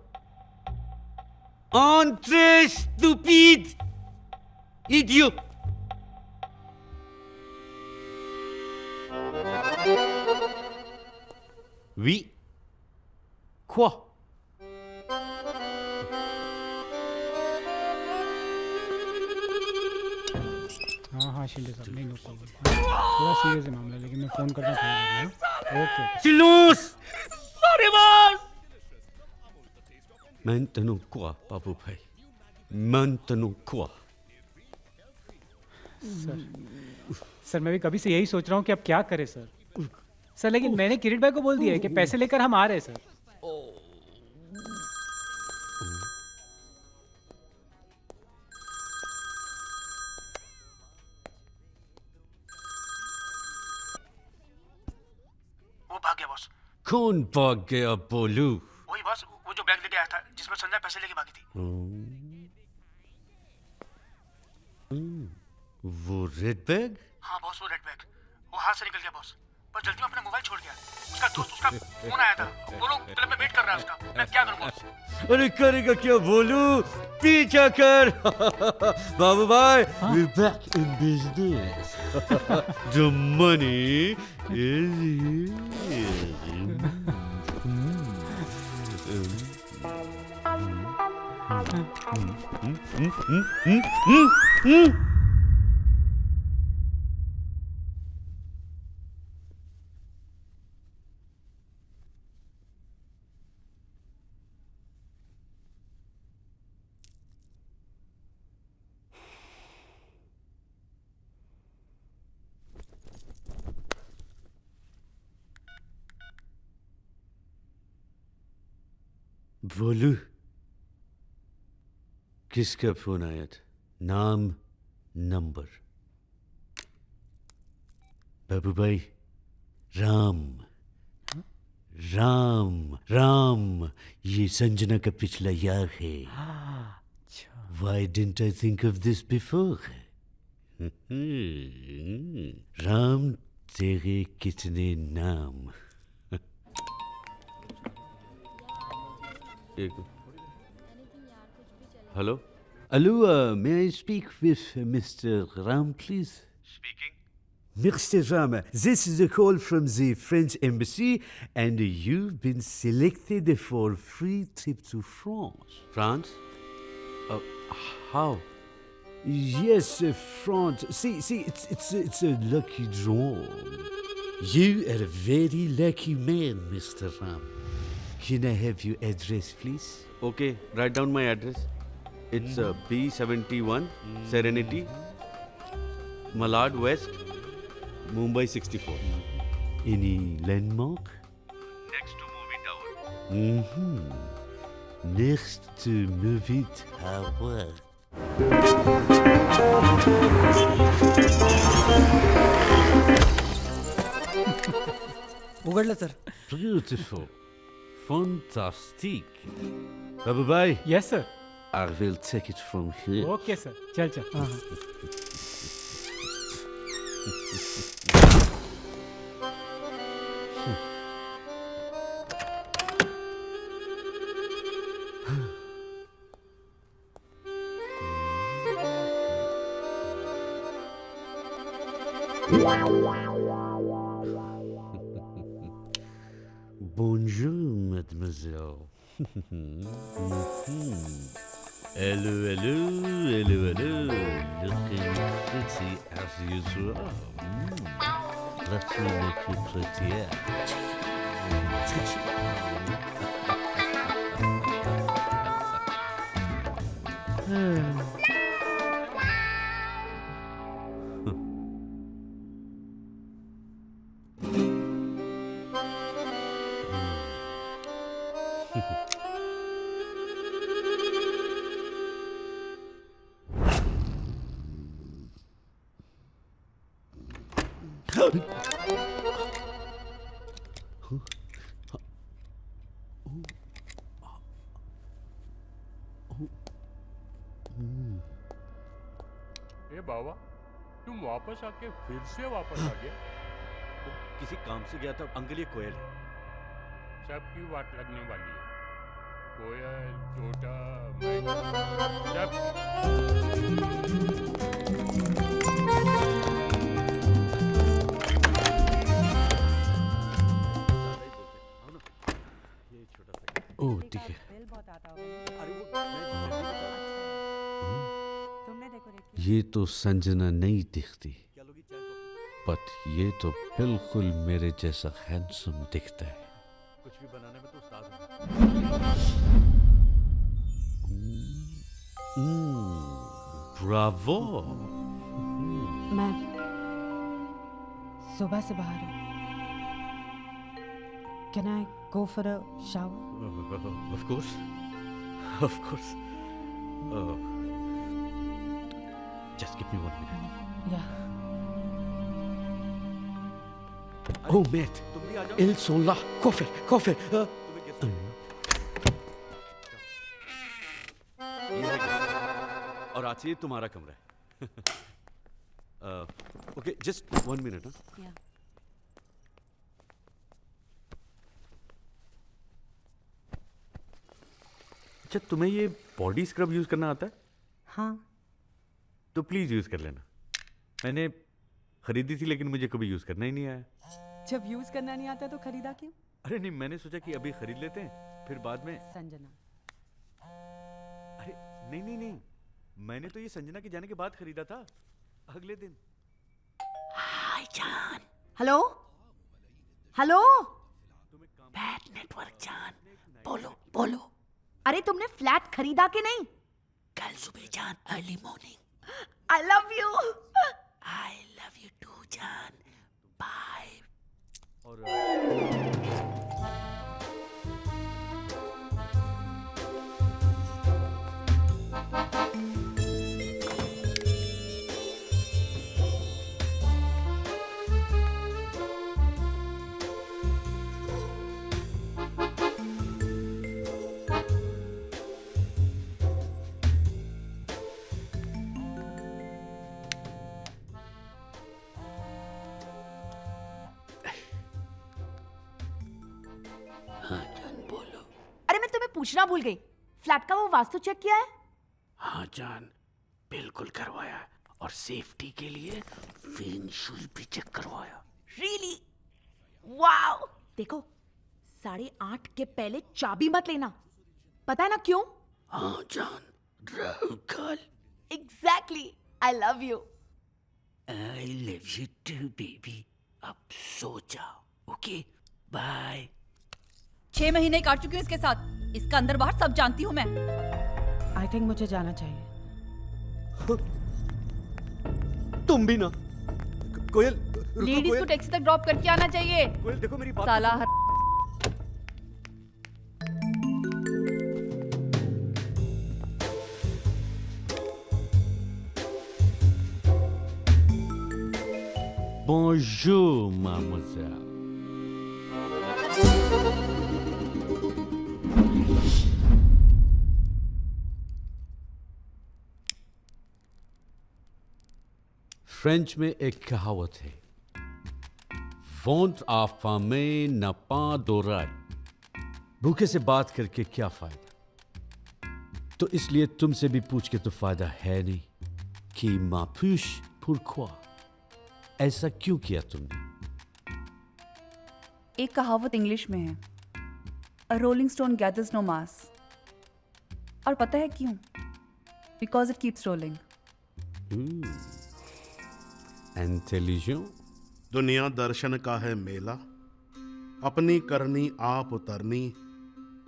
A: Entrez, stupide! Idiot! Oui? Quoi?
G: हाँ शिंदे साहब, नहीं नो प्रॉब्लम। थोड़ा सीरियस है मामला, लेकिन मैं फोन करना चाहूँगा। Okay.
A: Silence!
K: Sorry boss.
A: Maintenant quoi, Babu Bhai? Maintenant quoi?
G: Sir मैं भी कभी से यही सोच रहा हूँ कि अब क्या करें सर। सर लेकिन मैंने किरीट भाई को बोल दिया है कि पैसे लेकर हम आ रहे हैं सर।
K: वो भाग गया बॉस।
A: कौन भाग गया बोलू?
K: वही बॉस, वो जो बैग लेके आया था जिसमें संजय पैसे लेके भागी थी।
A: वो रेड बैग?
K: हाँ बॉस, वो रेड बैग वो हाथ से निकल गया बॉस, पर जल्दी में अपना मोबाइल छोड़ गया। उसका दोस्त, उसका फोन आया था, वो लोग क्लब में वेट कर रहा है उसका। मैं क्या करूं बॉस?
A: अरे करेगा क्या बोलू? पीछा कर। बाबू भाई, we're back in business. The money is here. बोलू, किसका फोन आया था? नाम, नंबर? बाबू भाई, राम राम राम, ये संजना का पिछला यार है। Why didn't I think of this before? Ram
I: तेरे कितने नाम?
A: एक hello
I: Hello, may I speak with Mr. Ram, please?
A: Speaking
I: Mr. Ram, this is a call from the French embassy, and you've been selected for free trip to France.
A: France how
I: Yes, France. See, it's a lucky draw. You are a very lucky man, Mr. Ram. Can I have your address, please?
A: Okay write down my address it's B71 Serenity Malad waste Mumbai 64
I: Any landmark?
A: Next to movie tower
I: Next to movie tower.
K: उघडलं sir.
I: Beautiful. Fantastic. Babu bhai,
G: yes sir.
I: I will take it from here.
G: Okay sir. चल चल. हाँ हाँ.
I: Bonjour, mademoiselle. Hello, hello, hello, hello. Looking pretty as usual. Let me make you prettier.
F: ए बाबा, तुम वापस आके फिर से वापस आ गए.
A: किसी काम से गया था अंकल ये कोयल है
F: सबकी वाट लगने वाली है. कोयल, तोता, मैना, सब.
A: ये छोटा सा
I: Oh dear. ये तो संजना नहीं दिखती, बट ये तो बिल्कुल मेरे जैसा हैंडसम दिखता है.
A: कुछ भी बनाने में तो उस्ताद हूँ
I: ब्रावो.
B: मैं सुबह से बाहर हूँ. Can I go for a shower?
A: Of course. Of course. Just give me 1 minute.
B: या
I: Oh mate,
A: तुम भी आ जाओ.
I: ils sont là. Coffee.
A: तुम्हें guest ये है guest. और आज से ये तुम्हारा कमरा है. Okay just 1 minute.
B: या
A: अच्छा तुम्हें ये बॉडी स्क्रब यूज करना आता है?
B: हाँ.
A: तो प्लीज यूज कर लेना. मैंने खरीदी थी लेकिन मुझे कभी यूज करना ही नहीं आया.
B: जब यूज करना नहीं आता तो खरीदा क्यों?
A: अरे नहीं मैंने सोचा कि अभी खरीद लेते हैं फिर बाद में.
B: संजना.
A: अरे नहीं मैंने तो ये संजना के जाने के बाद खरीदा था अगले दिन.
L: हाय जान. Hello hello. बैड नेटवर्क जान. बोलो बोलो. अरे तुमने फ्लैट खरीदा कि नहीं? कल सुबह जान. Early morning. I love you. I love you too जान. बाय.
A: और
L: पूछना भूल गई, फ्लैट का वो वास्तु चेक किया है?
C: हाँ जान, बिल्कुल करवाया, और सेफ्टी के लिए फेंग शुई भी चेक करवाया।
L: रियली? वाओ! देखो, 8:30 के पहले चाबी मत लेना, पता है ना क्यों?
C: हाँ जान, Rahu Kaal.
L: Exactly, I love you.
C: I love you too baby. अब सो जाओ, ओके, बाय।
E: 6 महीने काट चुकी हूँ इसके साथ, इसका अंदर बाहर सब जानती हूँ मैं।
B: आई थिंक मुझे जाना चाहिए।
D: तुम भी ना। कोयल,
E: लेडीज को टैक्सी तक ड्रॉप करके आना चाहिए।
D: कोयल देखो मेरी बात।
E: साला
I: Bonjour, mademoiselle. फ्रेंच में एक कहावत है, वोंट आ फामे न पा दोराई। भूखे से बात करके क्या फायदा? तो इसलिए तुमसे भी पूछ के तो फायदा है नहीं कि मापुश pourquoi? ऐसा क्यों किया तुमने?
E: एक कहावत इंग्लिश में है, अ रोलिंग स्टोन गैदर्स नो मास। और पता है क्यों? Because it keeps rolling.
I: Intelligent.
C: दुनिया दर्शन का है मेला, अपनी करनी आप उतरनी,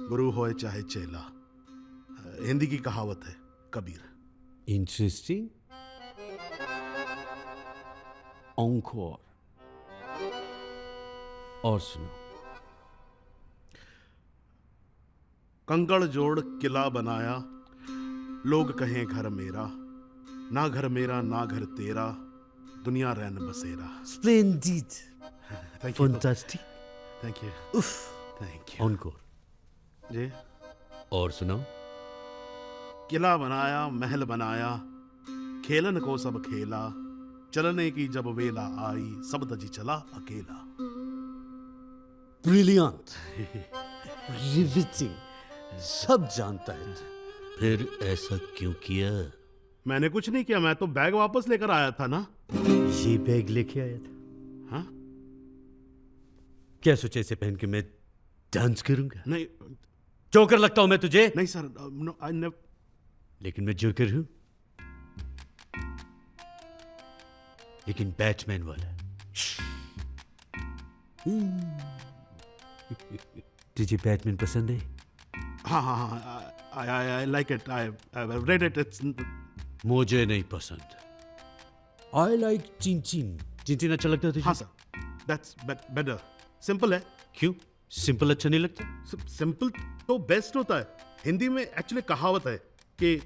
C: गुरु होए चाहे चेला। हिंदी की कहावत है, कबीर।
I: इंटरेस्टिंग। encore। और सुनो।
C: कंकड़ जोड़ किला बनाया, लोग कहें घर मेरा, ना घर मेरा ना घर तेरा, दुनिया रैन बसेरा।
I: Splendid।
C: Thank you,
I: Fantastic।
C: Thank you,
I: उफ।
C: Thank you
I: encore।
C: जी।
I: और सुनो।
C: किला बनाया, महल बनाया, खेलन को सब खेला, चलने की जब वेला आई, सब दजी चला अकेला।
I: ब्रिलियंट। रिविटिंग। सब जानता है। फिर ऐसा क्यों किया?
C: मैंने कुछ नहीं किया, मैं तो बैग वापस लेकर आया था ना।
D: ये बैग लेके आया था?
C: हाँ?
D: क्या सोचा इसे पहन के मैं डांस करूंगा?
C: नहीं,
D: जोकर लगता हूं मैं तुझे?
C: नहीं सर, नो, आई नेवर।
D: लेकिन मैं जोकर हूं, लेकिन बैटमैन वाला। तुझे बैटमैन पसंद है?
C: हाँ हाँ हाँ, I like it, I read it, it's.
D: मुझे नहीं पसंद। आई लाइक चिन चिन अच्छा लगता है तुझे?
C: हाँ सर, दैट्स बेटर। सिंपल है।
D: क्यों सिंपल अच्छा नहीं लगता?
C: सिंपल तो बेस्ट होता है। हिंदी में एक्चुअली कहावत है कि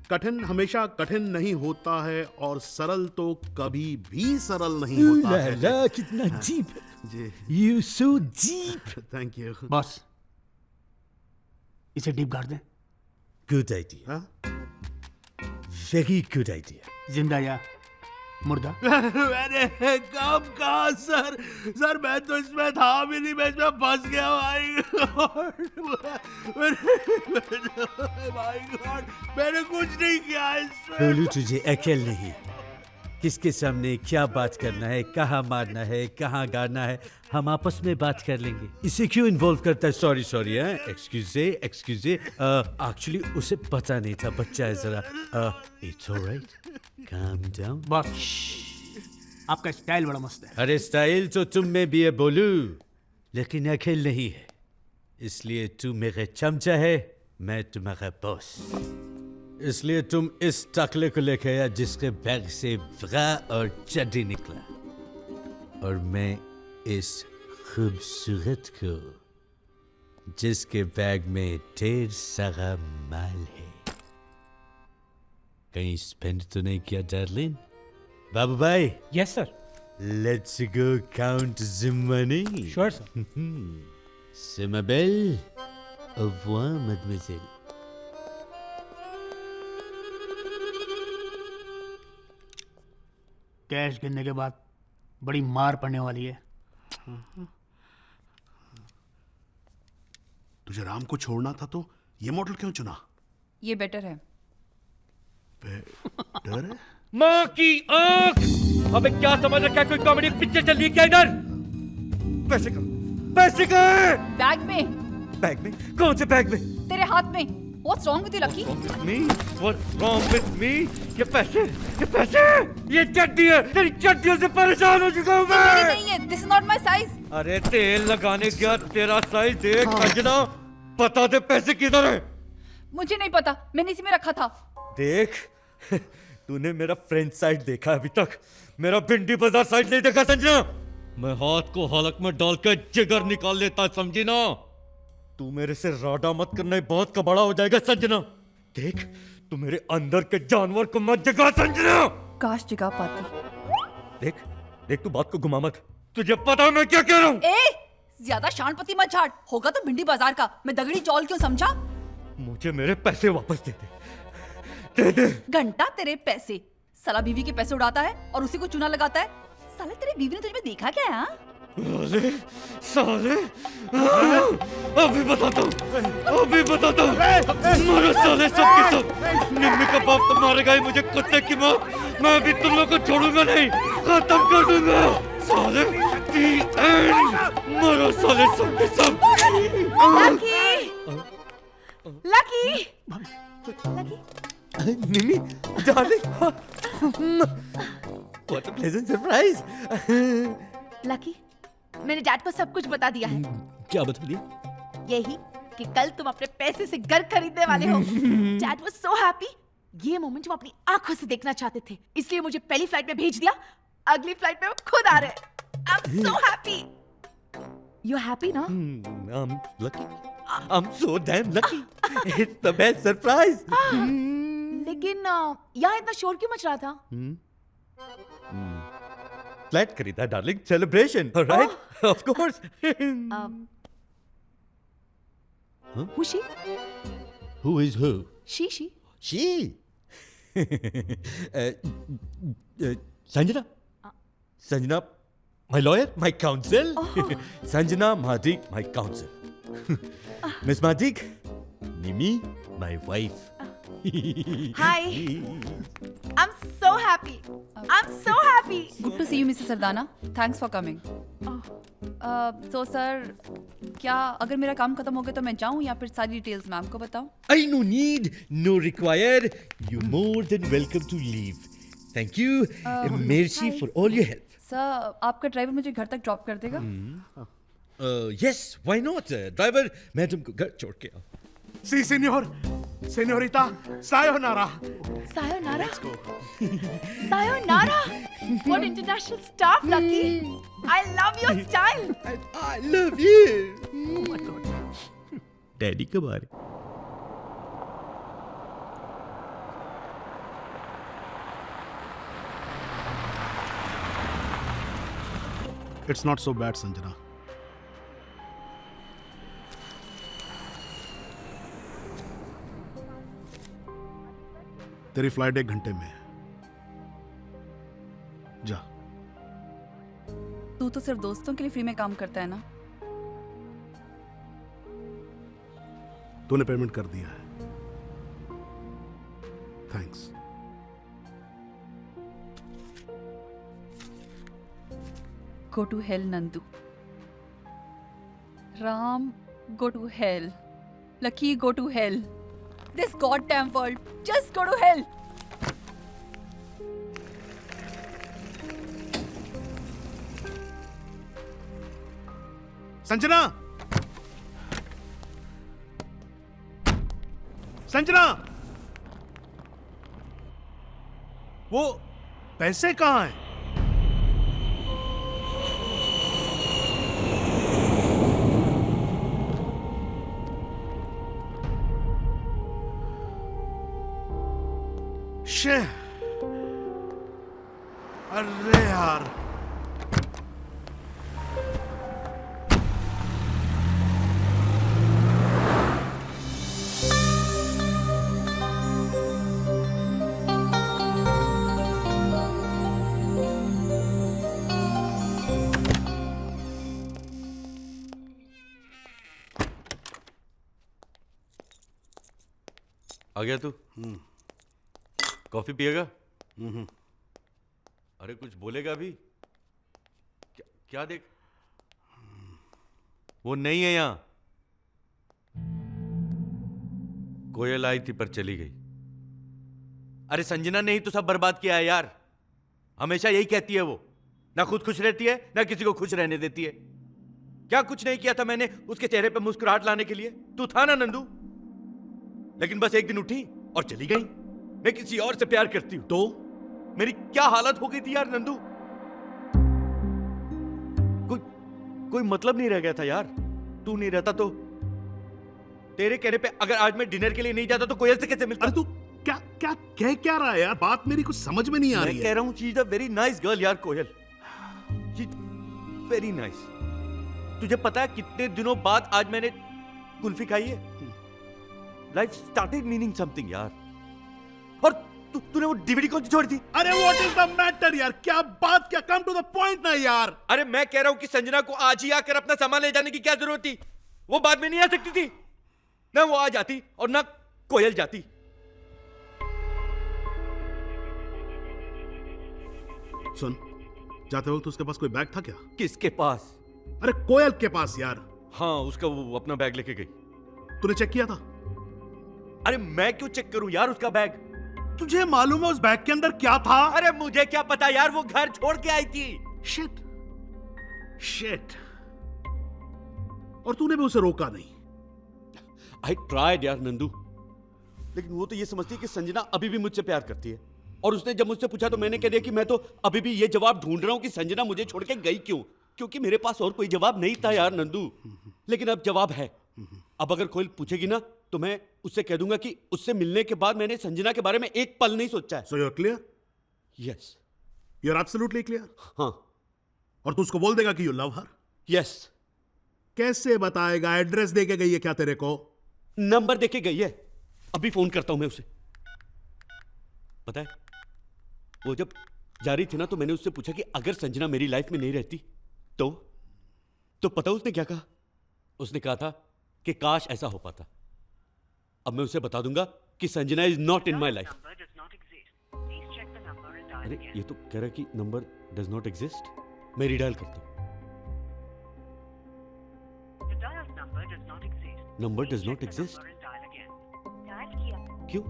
C: कठिन हमेशा कठिन नहीं होता है, और सरल तो कभी भी सरल नहीं होता है।
D: ला, कितना डीप
C: जी।
D: You so deep.
C: Thank you
K: boss, इसे डीप गाड़ दें।
D: Good idea, very good idea.
K: जिंदा या मुर्दा?
C: मैंने कब कहा सर, सर मैं तो इसमें था भी नहीं, मैं इसमें फंस गया भाई। भाई गॉड, मैंने कुछ नहीं किया इसमें।
D: बोलू तुझे अकल नहीं, किसके सामने क्या बात करना है, कहाँ मारना है, कहाँ गाना है, हम आपस में बात कर लेंगे। इसे क्यों इन्वॉल्व करता है? सॉरी सॉरी, एक्सक्यूजे एक्सक्यूजे, एक्चुअली उसे पता नहीं था, बच्चा है जरा। It's alright, calm down.
K: Boss, आपका स्टाइल बड़ा मस्त है।
D: अरे स्टाइल तो तुम में भी है बोलू, लेकिन अकेल नहीं है, इसलिए तू मेरे चमचा है, मैं तुम्हारा बॉस। इसलिए तुम इस टकले को लेके आया जिसके बैग से व्रा और चड्डी निकला, और मैं इस खूबसूरत को जिसके बैग में ढेर सारा माल है। कहीं स्पेंड तो नहीं किया डार्लिंग? बाबू भाई।
G: Yes sir.
D: Let's go count the money.
G: Sure sir.
D: C'est ma belle. Au revoir, mademoiselle.
K: Cash गिनने के बाद बड़ी मार पड़ने वाली है।
C: तुझे राम को छोड़ना था तो ये मॉडल क्यों चुना?
E: ये बेटर है।
C: डर है?
K: माँ की आंख! अबे क्या समझ रखा है, कोई कॉमेडी पिक्चर चल रही है क्या इधर? पैसे कहाँ? पैसे कहाँ है?
E: बैग में।
K: बैग में? कौन से बैग में?
E: तेरे हाथ में। What's wrong with you, Lucky?
K: What's wrong with me? ये पैसे, ये चड्डी है, तेरी चड्डियों से परेशान हो चुका हूँ
E: मेरी
K: मैं।
E: नहीं है। This is not my size.
K: अरे तेल लगाने गया, तेरा साइज देख अंजना, बता दे पैसे किधर है?
E: मुझे नहीं पता, मैंने इसी में रखा था।
K: देख, तूने मेरा फ्रेंच साइड देखा अभी तक, मेरा भिंडी बाजार साइड नहीं देखा संजना। मैं हाथ को हलक में डालकर जिगर निकाल लेता, समझी ना? तू मेरे से राडा मत करना, बहुत कबाड़ा हो जाएगा संजना। देख, तू मेरे अंदर के जानवर को मत जगा संजना।
E: काश जगा पाती।
K: देख, देख तू बात को घुमा मत, तुझे पता है मैं क्या कह रहा हूँ?
E: ज्यादा शानपति मत झाड़, होगा तो भिंडी बाजार का, मैं दगड़ी चौल क्यों समझा?
K: मुझे मेरे पैसे वापस दे दे, दे दे।
E: घंटा तेरे पैसे, साला बीवी के पैसे उड़ाता है और उसी को चूना लगाता है। साले तेरी बीवी ने तुझे में देखा क्या है?
K: साले, साले, अभी बताता हूँ, मारो साले सब के सब। निम्मी का बाप तो मारेगा ही मुझे, कुत्ते की मौत। मैं अभी तुम लोग को छोड़ूंगा नहीं, खत्म कर दूंगा। साले, the end। मारो साले सब के सब।
L: Lucky!
K: Nimmi, darling, what a pleasant surprise।
L: Lucky, मैंने डैड को सब कुछ बता दिया है।
K: क्या बता दिया?
L: यही कि कल तुम अपने पैसे से घर खरीदने वाले हो। Dad was so happy. ये मोमेंट वो अपनी आंखों से देखना चाहते थे, इसलिए मुझे पहली फ्लाइट में भेज दिया। अगली फ्लाइट में वो खुद आ रहे हैं। I am so happy. You happy ना?
K: I'm lucky. I'm so damn lucky. It's the best surprise.
L: लेकिन यहाँ इतना शोर क्यों मच रहा था?
K: फ्लैट खरीदा darling, celebration, right? Of course.
L: Who's she?
I: Who is who?
L: She.
K: She. Sanjana. Sanjana, my lawyer, my counsel. Sanjana Madik, my counsel. Miss Madik, Nimi, my wife.
L: Hi. I'm so happy. I'm so happy.
E: Good to see you, Mr. Sardana. Thanks for coming. So sir, क्या अगर मेरा काम खत्म हो गया तो मैं जाऊं या फिर सारी डिटेल्स मैम को बताऊं?
K: I no need, no required. You more than welcome to leave. Thank you. Merci for all your help.
E: सर, आपका ड्राइवर मुझे घर तक ड्रॉप कर देगा?
K: Yes, why not? Driver madam को घर छोड़ के आओ।
C: सी senior, senorita, sayonara.
L: Sayonara. Sayonara. What international stuff, Lucky. I love your style.
K: I love you. Oh my God. Daddy कब आ रहे?
C: It's not so bad, Sanjana. तेरी फ्लाइट 1 घंटे में है। जा।
E: तू तो सिर्फ दोस्तों के लिए फ्री में काम करता है ना?
C: तूने पेमेंट कर दिया है। Thanks.
E: Go to hell, Nandu. Ram, go to hell. Lucky, go to hell. This goddamn world, just go to hell.
C: Sanjana, Sanjana, वो पैसे कहाँ हैं? शे, अरे यार,
A: आ गया तू? कॉफी पिएगा? अरे कुछ बोलेगा भी? क्या देख? वो नहीं है यहां। कोयल आई थी पर चली गई। अरे संजना ने ही तो सब बर्बाद किया है यार। हमेशा यही कहती है वो, ना खुद खुश रहती है ना किसी को खुश रहने देती है। क्या कुछ नहीं किया था मैंने उसके चेहरे पे मुस्कुराहट लाने के लिए? तू था ना नंदू? लेकिन बस एक दिन उठी और चली गई। मैं किसी और से प्यार करती हूं तो मेरी क्या हालत हो गई थी यार नंदू। कोई मतलब नहीं रह गया था यार। तू नहीं रहता तो तेरे कहने पे अगर आज मैं डिनर के लिए नहीं जाता तो कोयल से कैसे मिलता?
C: अरे तू क्या क्या कह क्या रहा है यार? बात मेरी कुछ समझ में नहीं आ रही
A: मैं कह रहा हूं she is a very nice girl यार Koyal. She is very nice. तुझे पता है कितने दिनों बाद आज मैंने कुल्फी खाई है? लाइफ स्टार्टेड मीनिंग समथिंग यार। और तूने वो डीवीडी कौन सी छोड़ी थी?
C: अरे व्हाट इज द मैटर यार? क्या बात, क्या कम टू द पॉइंट ना यार।
A: अरे मैं कह रहा हूं कि संजना को आज ही आकर अपना सामान ले जाने की क्या जरूरत थी? वो बाद में नहीं आ सकती थी? ना वो आ जाती और ना कोयल जाती।
C: सुन, जाते वक्त उसके पास कोई बैग था क्या?
A: किसके पास?
C: अरे कोयल के पास यार।
A: हाँ, उसका वो अपना बैग लेके गई।
C: तूने चेक किया था?
A: अरे मैं क्यों चेक करूं यार उसका बैग?
C: तुझे मालूम है उस बैग के अंदर क्या था?
A: अरे मुझे क्या पता यार, वो घर छोड़ के आई थी।
C: Shit shit. और तूने भी उसे रोका नहीं?
A: आई ट्राइड यार नंदू, लेकिन वो तो ये समझती है कि संजना अभी भी मुझसे प्यार करती है। और उसने जब मुझसे पूछा तो मैंने कह दिया कि मैं तो अभी भी ये जवाब ढूंढ रहा हूं कि संजना मुझे छोड़ के गई क्यों, क्योंकि मेरे पास और कोई जवाब नहीं था यार नंदू। लेकिन अब जवाब है। अब अगर कोई पूछेगी ना तो मैं उससे कह दूंगा कि उससे मिलने के बाद मैंने संजना के बारे में एक पल नहीं सोचा है।
C: So you are clear?
A: Yes.
C: You are absolutely clear?
A: हाँ।
C: और तू उसको बोल देगा कि यू लव हर?
A: यस।
C: कैसे बताएगा? एड्रेस दे के गई है क्या तेरे को?
A: नंबर देके गई है। अभी फोन करता हूं मैं उसे। पता है वो जब जा रही थी ना तो मैंने उससे पूछा कि अगर संजना मेरी लाइफ में नहीं रहती तो पता उसने क्या कहा? उसने कहा था कि काश ऐसा हो पाता। अब मैं उसे बता दूंगा कि Sanjana is not in my life. अरे ये तो कह रहा है कि नंबर डज नॉट एग्जिस्ट। मैं रीडायल करता हूं। Number does not exist? क्यों?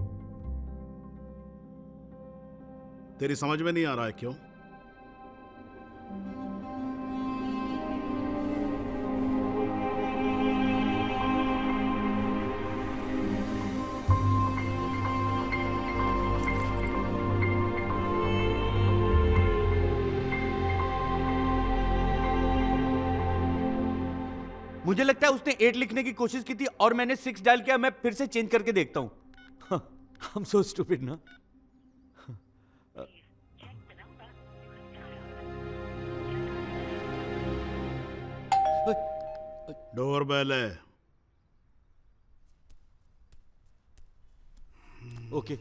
C: तेरी समझ में नहीं आ रहा है क्यों?
A: मुझे लगता है उसने 8 लिखने की कोशिश की थी और मैंने 6 डायल किया। मैं फिर से चेंज करके देखता हूं। I'm so stupid ना।
C: डोरबेल है।
A: ओके।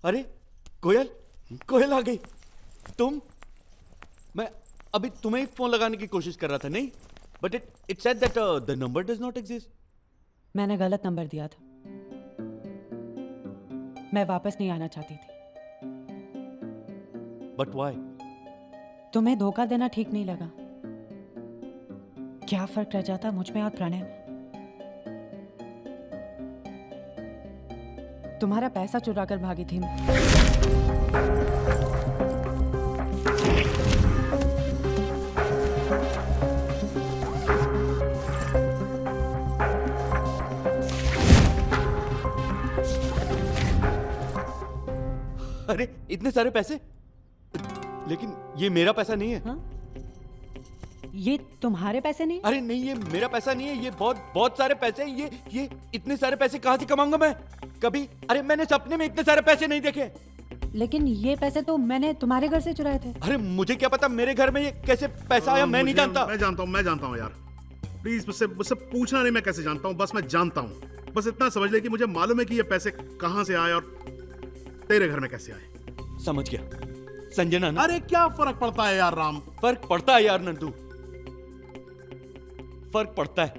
A: अरे कोयल, कोयल आ गई। तुम? मैं अभी तुम्हें ही फोन लगाने की कोशिश कर रहा था। नहीं, but it said that the number does not exist.
B: मैंने गलत नंबर दिया था। मैं वापस नहीं आना चाहती थी।
A: But why?
B: तुम्हें धोखा देना ठीक नहीं लगा। क्या फर्क रह जाता मुझ में और प्रणय में? तुम्हारा पैसा चुरा कर भागी थी मैं।
A: अरे इतने सारे पैसे? लेकिन ये मेरा पैसा नहीं है।
B: हाँ? ये तुम्हारे पैसे नहीं?
A: अरे नहीं, ये मेरा पैसा नहीं है। ये बहुत सारे पैसे हैं। ये इतने सारे पैसे कहां से कमाऊंगा मैं? कभी, अरे मैंने सपने में इतने सारे पैसे नहीं देखे।
B: लेकिन ये पैसे तो मैंने तुम्हारे घर से चुराए थे।
A: अरे मुझे क्या पता मेरे घर में ये कैसे पैसा आया? मैं नहीं जानता।
C: मैं जानता हूँ यार। प्लीज मुझसे पूछना नहीं मैं कैसे जानता हूँ। बस मैं जानता हूँ। बस इतना समझ ले कि मुझे मालूम है कि ये पैसे कहां से आए और तेरे घर में कैसे आए।
A: समझ गया। संजना ना।
C: अरे क्या फर्क पड़ता है यार राम?
A: फर्क पड़ता है यार नंदू। फर्क पड़ता है?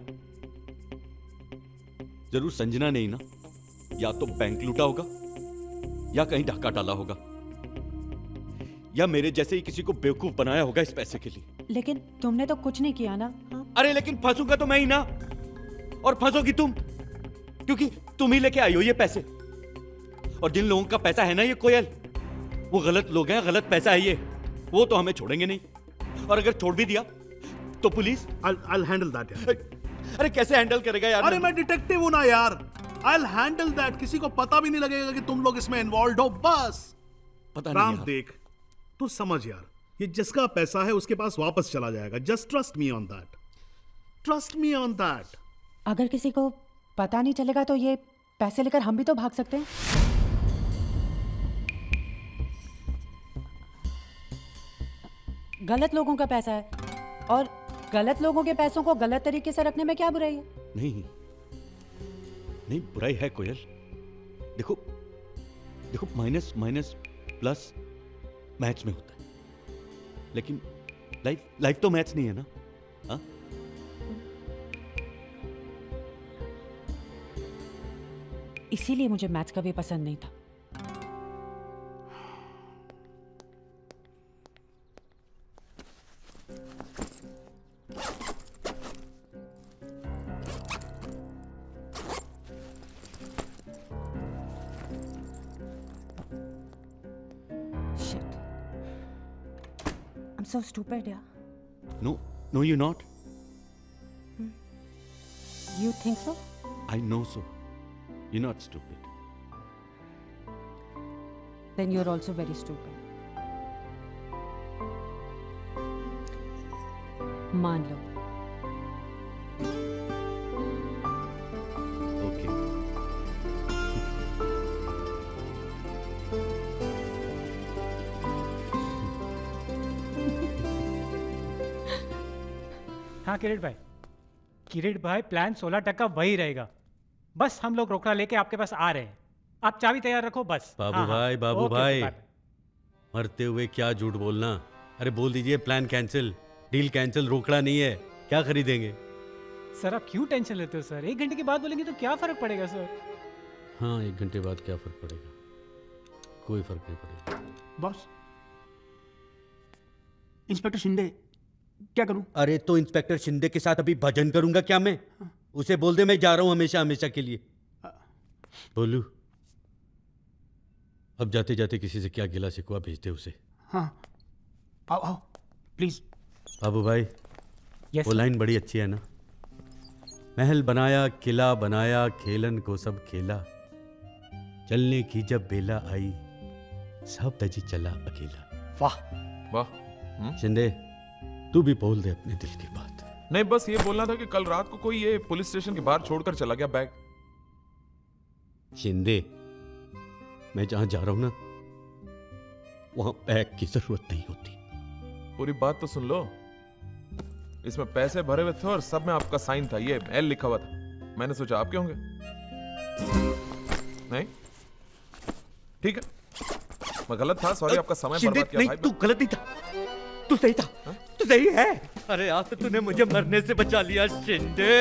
A: जरूर संजना ने ही ना या तो बैंक लूटा होगा या कहीं डाका डाला होगा या मेरे जैसे ही किसी को बेवकूफ बनाया होगा इस पैसे के लिए।
B: लेकिन तुमने तो कुछ नहीं किया ना।
A: अरे लेकिन फंसूंगा तो मैं ही ना, और फंसोगी तुम, क्योंकि तुम ही लेके आई हो ये पैसे। और जिन लोगों का पैसा है ना ये कोयल, वो गलत लोग हैं, गलत पैसा है ये, वो तो हमें छोड़ेंगे नहीं। और अगर छोड़ भी दिया तो पुलिस
C: I'll handle that यार।
A: अरे कैसे हैंडल करेगा यार?
C: अरे मैं डिटेक्टिव हूं ना यार, I'll handle that। किसी को पता भी नहीं लगेगा कि तुम लोग इसमें इन्वॉल्व हो, बस।
A: पता नहीं
C: राम
A: यार।
C: देख, तू समझ यार, ये जिसका पैसा है उसके पास वापस चला जाएगा। Just trust me on that, trust me on that.
B: अगर किसी को पता नहीं चलेगा तो ये पैसे लेकर हम भी तो भाग सकते हैं। गलत लोगों का पैसा है और गलत लोगों के पैसों को गलत तरीके से रखने में क्या बुराई है?
A: नहीं नहीं, बुराई है कोयल। देखो देखो, माइनस माइनस प्लस मैथ्स में होता है, लेकिन लाइफ तो मैथ्स नहीं है ना। हाँ,
B: इसीलिए मुझे मैथ्स कभी पसंद नहीं था। Shit. I'm so stupid, yeah.
A: no, you're not.
B: You think so?
A: I know so. You're not stupid.
B: Then you're also very stupid. मान लो।
A: Okay.
G: हाँ किरीट भाई प्लान 16% वही रहेगा। बस हम लोग रोकड़ा लेके आपके पास आ रहे हैं, आप चाबी तैयार रखो बस।
A: बाबू
G: हाँ,
A: भाई,
G: हाँ,
A: बाबू
G: ओके,
A: भाई,
G: बाय।
A: मरते हुए क्या झूठ बोलना। अरे बोल दीजिए प्लान कैंसिल, डील कैंसिल, रोकड़ा नहीं है, क्या खरीदेंगे?
G: सर आप क्यों टेंशन लेते हो सर? 1 घंटे के बाद बोलेंगे तो क्या फर्क पड़ेगा सर?
A: हाँ, 1 घंटे बाद क्या फर्क पड़ेगा? कोई फर्क नहीं पड़ेगा।
K: बॉस, इंस्पेक्टर शिंदे, क्या करूं?
A: अरे तो इंस्पेक्टर शिंदे के साथ अभी भजन करूंगा क्या मैं? उसे बोल दे मैं जा रहा हूं हमेशा हमेशा के लिए। बोलू, अब जाते जाते किसी से क्या गिला शिकवा भेज दे उसे।
K: हाँ, आओ प्लीज।
A: बाबू भाई,
G: यस
A: वो लाइन बड़ी अच्छी है ना, महल बनाया किला बनाया खेलन को सब खेला, चलने की जब बेला आई सब तजी चला अकेला।
M: वाह वाह।
A: शिंदे, तू भी बोल दे अपने दिल की बात।
M: नहीं, बस ये बोलना था कि कल रात को कोई ये पुलिस स्टेशन के बाहर छोड़कर चला गया बैग।
A: शिंदे, मैं जहां जा रहा हूं ना वहां बैग की जरूरत नहीं होती।
M: पूरी बात तो सुन लो। इसमें पैसे भरे हुए थे और सब में आपका साइन था, ये एल लिखा हुआ था। मैंने सोचा आपके होंगे। नहीं ठीक है, मैं गलत था, सॉरी, आपका समय
A: शिंदे,
M: बर्बाद किया
A: नहीं,
M: भाई।
A: तू गलत नहीं था, तू सही था, तू सही है। अरे आज तो तूने मुझे मरने से बचा लिया Shinde.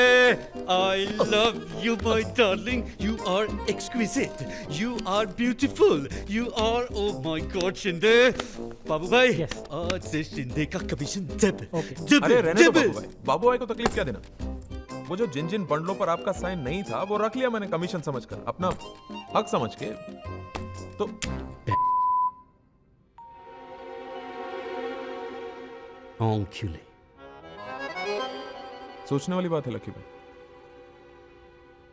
A: I love you my darling, you are exquisite, you are beautiful, you are, oh my God Shinde. बाबू भाई,
G: Yes.
A: आज से शिंदे का कमीशन जब
G: Okay.
M: अरे रहने दो बाबू भाई, बाबू भाई को तकलीफ क्या देना। वो जो जिन जिन बंडलों पर आपका साइन नहीं था वो रख लिया मैंने कमीशन समझकर, अपना हक समझ के। तो
A: Enculé।
M: सोचने वाली बात है लकी भाई,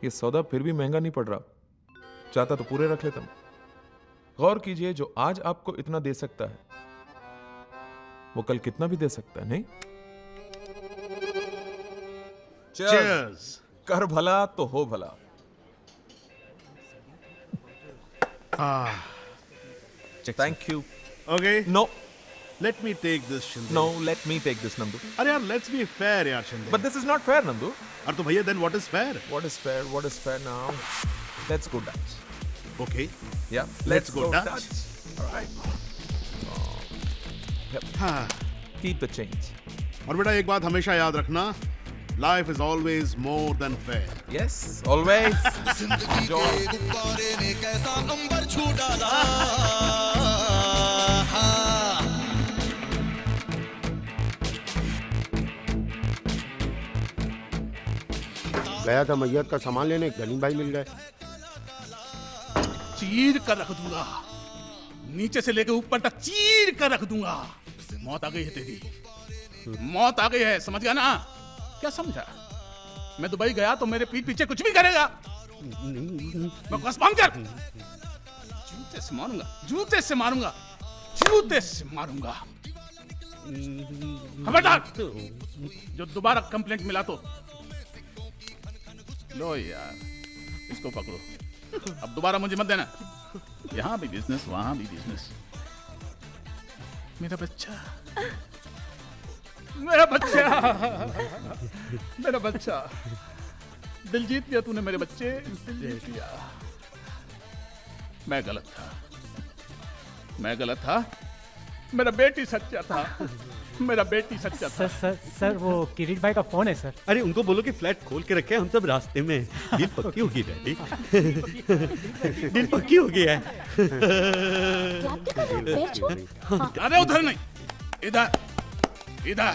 M: ये सौदा फिर भी महंगा नहीं पड़ रहा। चाहता तो पूरे रख लेता मैं। गौर कीजिए, जो आज आपको इतना दे सकता है वो कल कितना भी दे सकता है, नहीं?
C: Cheers।
M: कर भला तो हो भला। Thank you.
C: Okay,
M: no
C: let me take this Shinde.
M: No, let me take this Nandu.
C: अरे यार, let's be fair यार Shinde.
M: But this is not fair Nandu.
C: अरे तो भैया, then what is fair?
M: What is fair? What is fair now? Let's go Dutch.
C: Okay,
M: Yeah,
C: let's go Dutch।
M: All right. Yep.
C: हाँ,
M: Keep the change.
C: और बेटा एक बात हमेशा याद रखना, life is always more than fair.
M: Yes always
H: जिंदगी के गुब्बारे ने कैसा अंबर छू डाला।
J: गया था मैयत का सामान लेने, गनी भाई मिल गए।
N: चीर कर रख दूंगा, नीचे से लेके ऊपर तक चीर कर रख दूंगा। मौत आ गई है तेरी, मौत आ गई है, समझ गया ना? क्या समझा? मैं दुबई गया तो मेरे पीठ पीछे कुछ भी करेगा, बकवास बंद कर। जूते से मारूंगा, जूते से मारूंगा, जूते से मारूंगा। खबरदार, जो दोबारा कंप्लेंट मिला तो लो यार, इसको पकड़ो। अब दोबारा मुझे मत देना। यहाँ भी बिजनेस, वहां भी बिजनेस। मेरा बच्चा, मेरा बच्चा, मेरा बच्चा। दिल जीत लिया तूने मेरे बच्चे, दिल जीत लिया। मैं गलत था, मैं गलत था। मेरा बेटी सच्चा था, मेरा बेटी सच्चा था।
G: सर वो किरीट भाई का फोन है सर।
A: अरे उनको बोलो कि फ्लैट खोल के रखे, हम सब रास्ते में हैं। डील पक्की होगी डैडी, डील पक्की हो गई है।
N: अरे उधर नहीं, इधर, इधर।